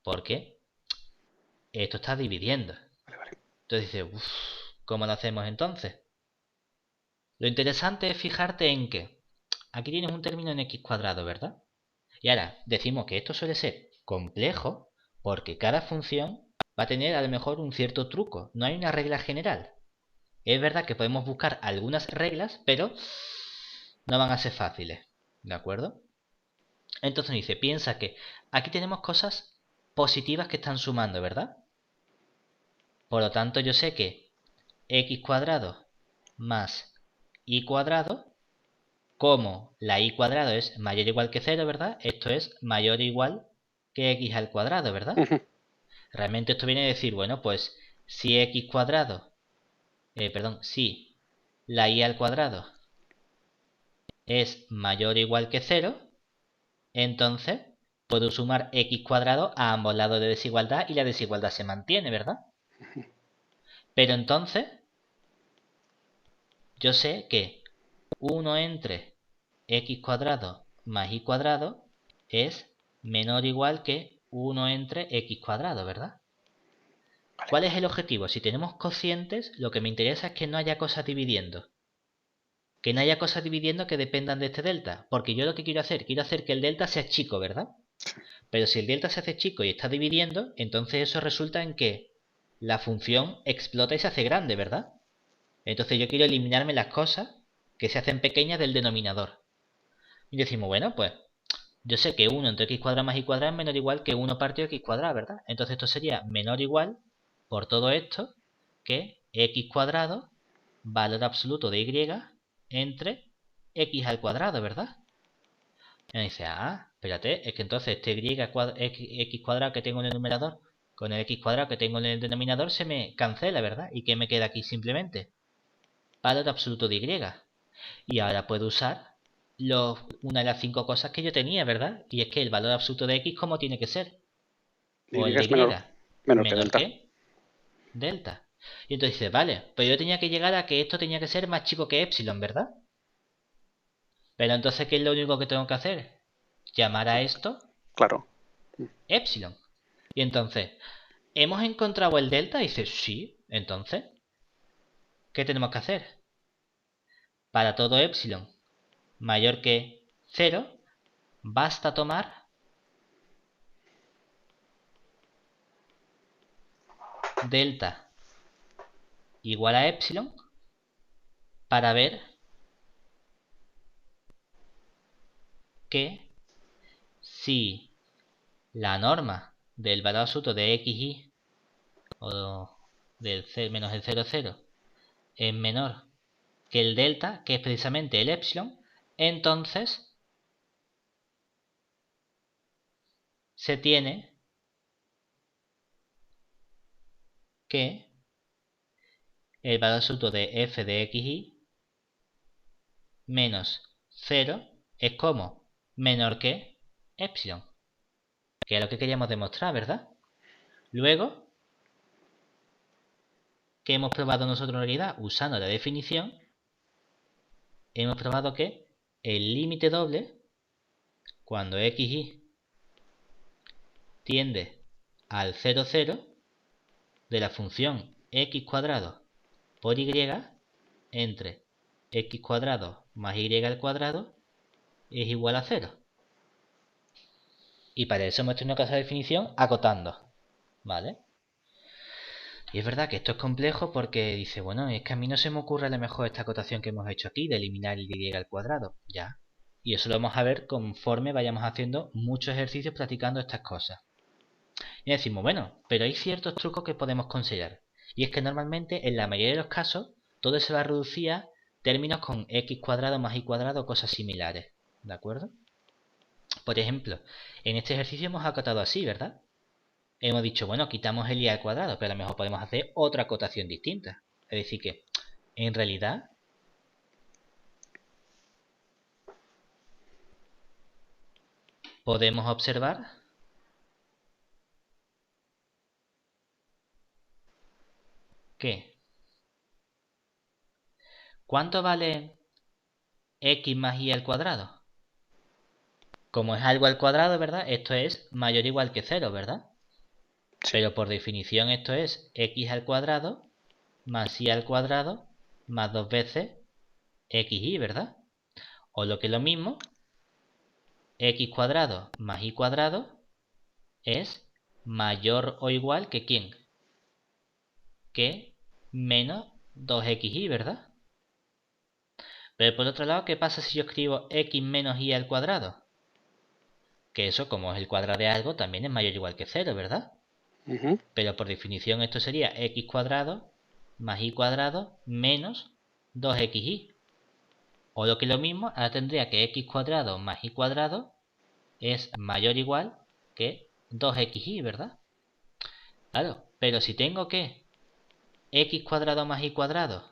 Porque esto está dividiendo. Entonces dice, uff, ¿cómo lo hacemos entonces? Lo interesante es fijarte en que aquí tienes un término en x cuadrado, ¿verdad? Y ahora decimos que esto suele ser complejo porque cada función va a tener a lo mejor un cierto truco. No hay una regla general. Es verdad que podemos buscar algunas reglas, pero no van a ser fáciles. ¿De acuerdo? Entonces dice, piensa que aquí tenemos cosas positivas que están sumando, ¿verdad? Por lo tanto, yo sé que x cuadrado más y cuadrado, como la y cuadrado es mayor o igual que 0, ¿verdad? Esto es mayor o igual que x al cuadrado, ¿verdad? Realmente esto viene a decir, bueno, pues si x cuadrado, si la y al cuadrado es mayor o igual que 0, entonces puedo sumar x cuadrado a ambos lados de desigualdad y la desigualdad se mantiene, ¿verdad? Pero entonces yo sé que 1 entre x cuadrado más y cuadrado es menor o igual que 1 entre x cuadrado, ¿verdad? ¿Cuál es el objetivo? Si tenemos cocientes, lo que me interesa es que no haya cosas dividiendo. Que no haya cosas dividiendo que dependan de este delta. Porque yo lo que quiero hacer que el delta sea chico, ¿verdad? Pero si el delta se hace chico y está dividiendo, entonces eso resulta en que la función explota y se hace grande, ¿verdad? Entonces yo quiero eliminarme las cosas que se hacen pequeñas del denominador. Y decimos, bueno, pues yo sé que 1 entre x cuadrado más y cuadrado es menor o igual que 1 partido x cuadrado, ¿verdad? Entonces esto sería menor o igual por todo esto que x cuadrado, valor absoluto de y, entre x al cuadrado, ¿verdad? Y me dice, ah, espérate, es que entonces este x cuadrado que tengo en el numerador con el x cuadrado que tengo en el denominador se me cancela, ¿verdad? ¿Y qué me queda aquí simplemente? Valor absoluto de y. Y ahora puedo usar una de las 5 cosas que yo tenía, ¿verdad? Y es que el valor absoluto de x, ¿cómo tiene que ser? O Y el de es y. menor que ¿Menor delta. qué? delta. Y entonces dices, vale, pero yo tenía que llegar a que esto tenía que ser más chico que epsilon, ¿verdad? Pero entonces, ¿qué es lo único que tengo que hacer? Llamar a esto Claro. epsilon. Y entonces, ¿hemos encontrado el delta? Y dices, sí. Entonces, ¿qué tenemos que hacer? Para todo epsilon mayor que 0, basta tomar delta igual a epsilon para ver que si la norma del valor absoluto de xy o del menos el 0, 0 es menor que el delta, que es precisamente el epsilon, entonces se tiene que el valor absoluto de f de xy menos 0 es como menor que epsilon, que es lo que queríamos demostrar, ¿verdad? Luego, ¿qué hemos probado nosotros en realidad? Usando la definición, hemos probado que el límite doble, cuando xy tiende al 0, 0, de la función x cuadrado por y entre x cuadrado más y al cuadrado es igual a 0. Y para eso hemos tenido que hacer la definición acotando, ¿vale? Y es verdad que esto es complejo porque dice, bueno, es que a mí no se me ocurre a lo mejor esta acotación que hemos hecho aquí de eliminar el y al cuadrado. Ya. Y eso lo vamos a ver conforme vayamos haciendo muchos ejercicios practicando estas cosas. Y decimos, bueno, pero hay ciertos trucos que podemos considerar. Y es que normalmente, en la mayoría de los casos, todo se va a reducir a términos con x cuadrado más y cuadrado o cosas similares. ¿De acuerdo? Por ejemplo, en este ejercicio hemos acotado así, ¿verdad? Hemos dicho, bueno, quitamos el y al cuadrado, pero a lo mejor podemos hacer otra acotación distinta. Es decir que, en realidad, podemos observar que ¿cuánto vale x más y al cuadrado? Como es algo al cuadrado, ¿verdad? Esto es mayor o igual que 0, ¿verdad? Sí. Pero por definición esto es x al cuadrado más y al cuadrado más 2 veces xy, ¿verdad? O lo que es lo mismo, x cuadrado más y cuadrado es mayor o igual que ¿quién? Que menos 2xy, ¿verdad? Pero por otro lado, ¿qué pasa si yo escribo x menos y al cuadrado? Que eso, como es el cuadrado de algo, también es mayor o igual que 0, ¿verdad? Pero por definición esto sería x cuadrado más y cuadrado menos 2xy. O lo que es lo mismo, ahora tendría que x cuadrado más y cuadrado es mayor o igual que 2xy, ¿verdad? Claro, pero si tengo que x cuadrado más y cuadrado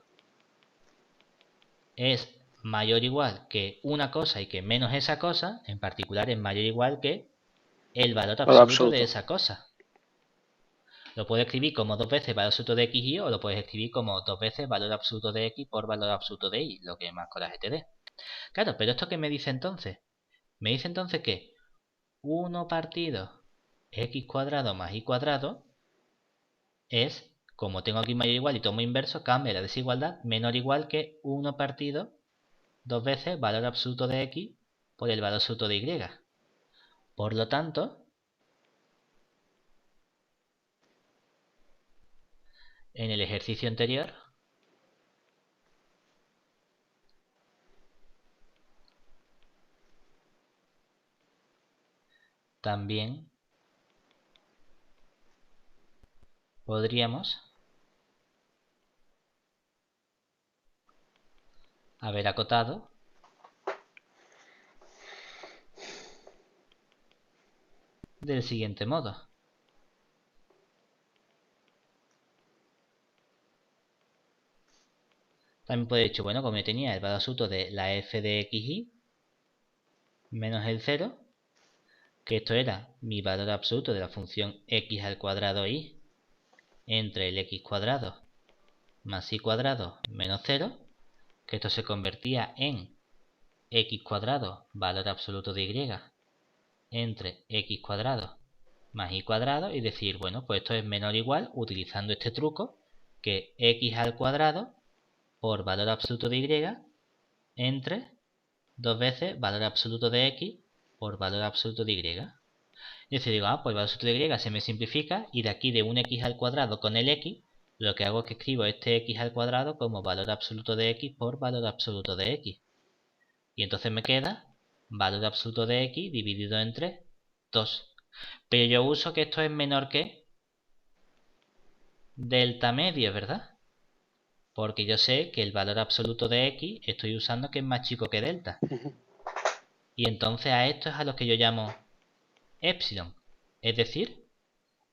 es mayor o igual que una cosa y que menos esa cosa, en particular es mayor o igual que el valor absoluto de esa cosa. Lo puedes escribir como 2 veces valor absoluto de x y o lo puedes escribir como 2 veces valor absoluto de x por valor absoluto de y, lo que más coraje te dé. Claro, pero ¿esto qué me dice entonces? Me dice entonces que 1 partido x cuadrado más y cuadrado es, como tengo aquí mayor o igual y tomo inverso, cambia la desigualdad menor o igual que 1 partido 2 veces valor absoluto de x por el valor absoluto de y. Por lo tanto, en el ejercicio anterior, también podríamos haber acotado del siguiente modo. También puede haber dicho, bueno, como yo tenía el valor absoluto de la f de xy menos el 0, que esto era mi valor absoluto de la función x al cuadrado y entre el x cuadrado más y cuadrado menos 0, que esto se convertía en x cuadrado, valor absoluto de y, entre x cuadrado más y cuadrado, y decir, bueno, pues esto es menor o igual, utilizando este truco, que x al cuadrado por valor absoluto de y entre 2 veces valor absoluto de x por valor absoluto de y. Y decir, digo, pues el valor absoluto de y se me simplifica, y de aquí de un x al cuadrado con el x, lo que hago es que escribo este x al cuadrado como valor absoluto de x por valor absoluto de x. Y entonces me queda valor absoluto de x dividido entre 2. Pero yo uso que esto es menor que delta medio, ¿verdad? Porque yo sé que el valor absoluto de x estoy usando que es más chico que delta. Y entonces a esto es a lo que yo llamo epsilon. Es decir,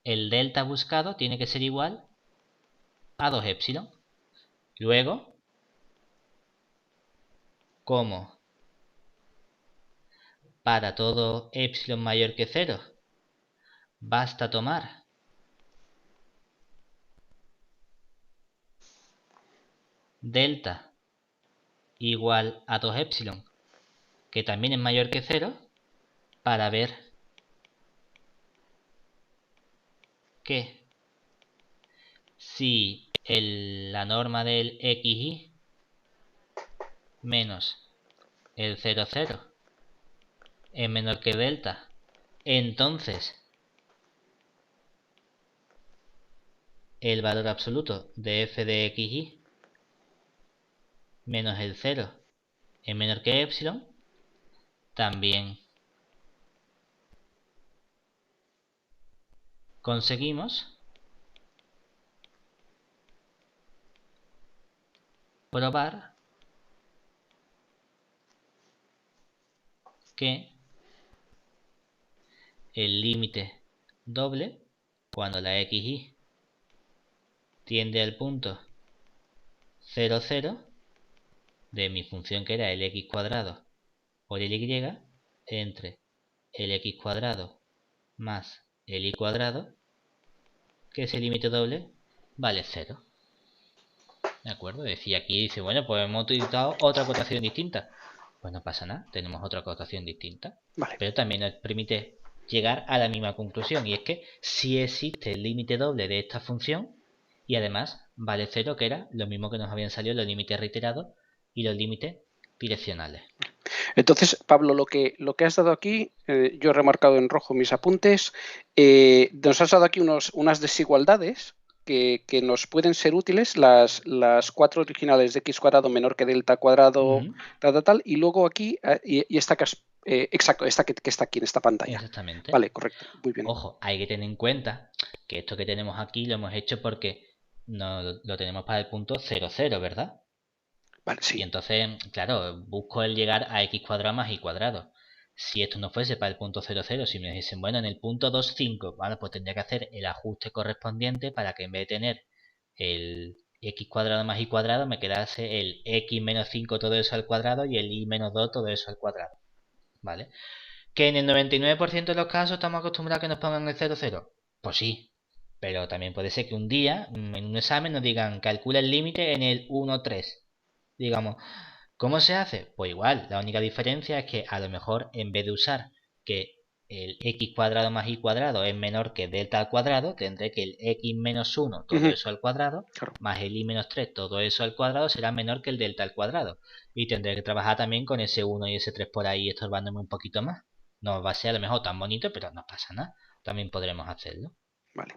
el delta buscado tiene que ser igual a 2 epsilon. Luego, como para todo epsilon mayor que 0, basta tomar delta igual a 2 epsilon, que también es mayor que 0, para ver que si la norma del xy menos el 0, 0 es menor que delta, entonces el valor absoluto de f de xy menos el 0 es menor que epsilon, también conseguimos probar que el límite doble, cuando la xy tiende al punto 0, 0, de mi función que era el x cuadrado por el y, entre el x cuadrado más el y cuadrado, que ese límite doble vale 0. ¿De acuerdo? Decía aquí, dice, bueno, pues hemos utilizado otra acotación distinta. Pues no pasa nada, tenemos otra acotación distinta. Vale. Pero también nos permite llegar a la misma conclusión, y es que sí existe el límite doble de esta función, y además vale 0, que era lo mismo que nos habían salido los límites reiterados y los límites direccionales. Entonces, Pablo, lo que has dado aquí, yo he remarcado en rojo mis apuntes, nos has dado aquí unas desigualdades que nos pueden ser útiles, las 4 originales de x cuadrado menor que delta cuadrado, tal, y luego aquí, y esta que has, exacto, esta que está aquí en esta pantalla. Exactamente. Vale, correcto, muy bien. Ojo, hay que tener en cuenta que esto que tenemos aquí lo hemos hecho porque lo tenemos para el punto 0, 0, ¿verdad? Vale, sí. Y entonces, claro, busco el llegar a x cuadrado más y cuadrado. Si esto no fuese para el punto 0, 0, si me dijesen, bueno, en el punto 2, 5, ¿vale? Pues tendría que hacer el ajuste correspondiente para que en vez de tener el x cuadrado más y cuadrado, me quedase el x menos 5 todo eso al cuadrado y el y menos 2 todo eso al cuadrado. ¿Vale? ¿Que en el 99% de los casos estamos acostumbrados a que nos pongan el 0, 0? Pues sí, pero también puede ser que un día, en un examen, nos digan, calcula el límite en el 1, 3. Digamos, ¿cómo se hace? Pues igual, la única diferencia es que a lo mejor en vez de usar que el x cuadrado más y cuadrado es menor que delta al cuadrado, tendré que el x menos 1, todo eso al cuadrado, Claro. más el y menos 3, todo eso al cuadrado, será menor que el delta al cuadrado. Y tendré que trabajar también con ese 1 y ese 3 por ahí, estorbándome un poquito más. No va a ser a lo mejor tan bonito, pero no pasa nada. También podremos hacerlo. Vale.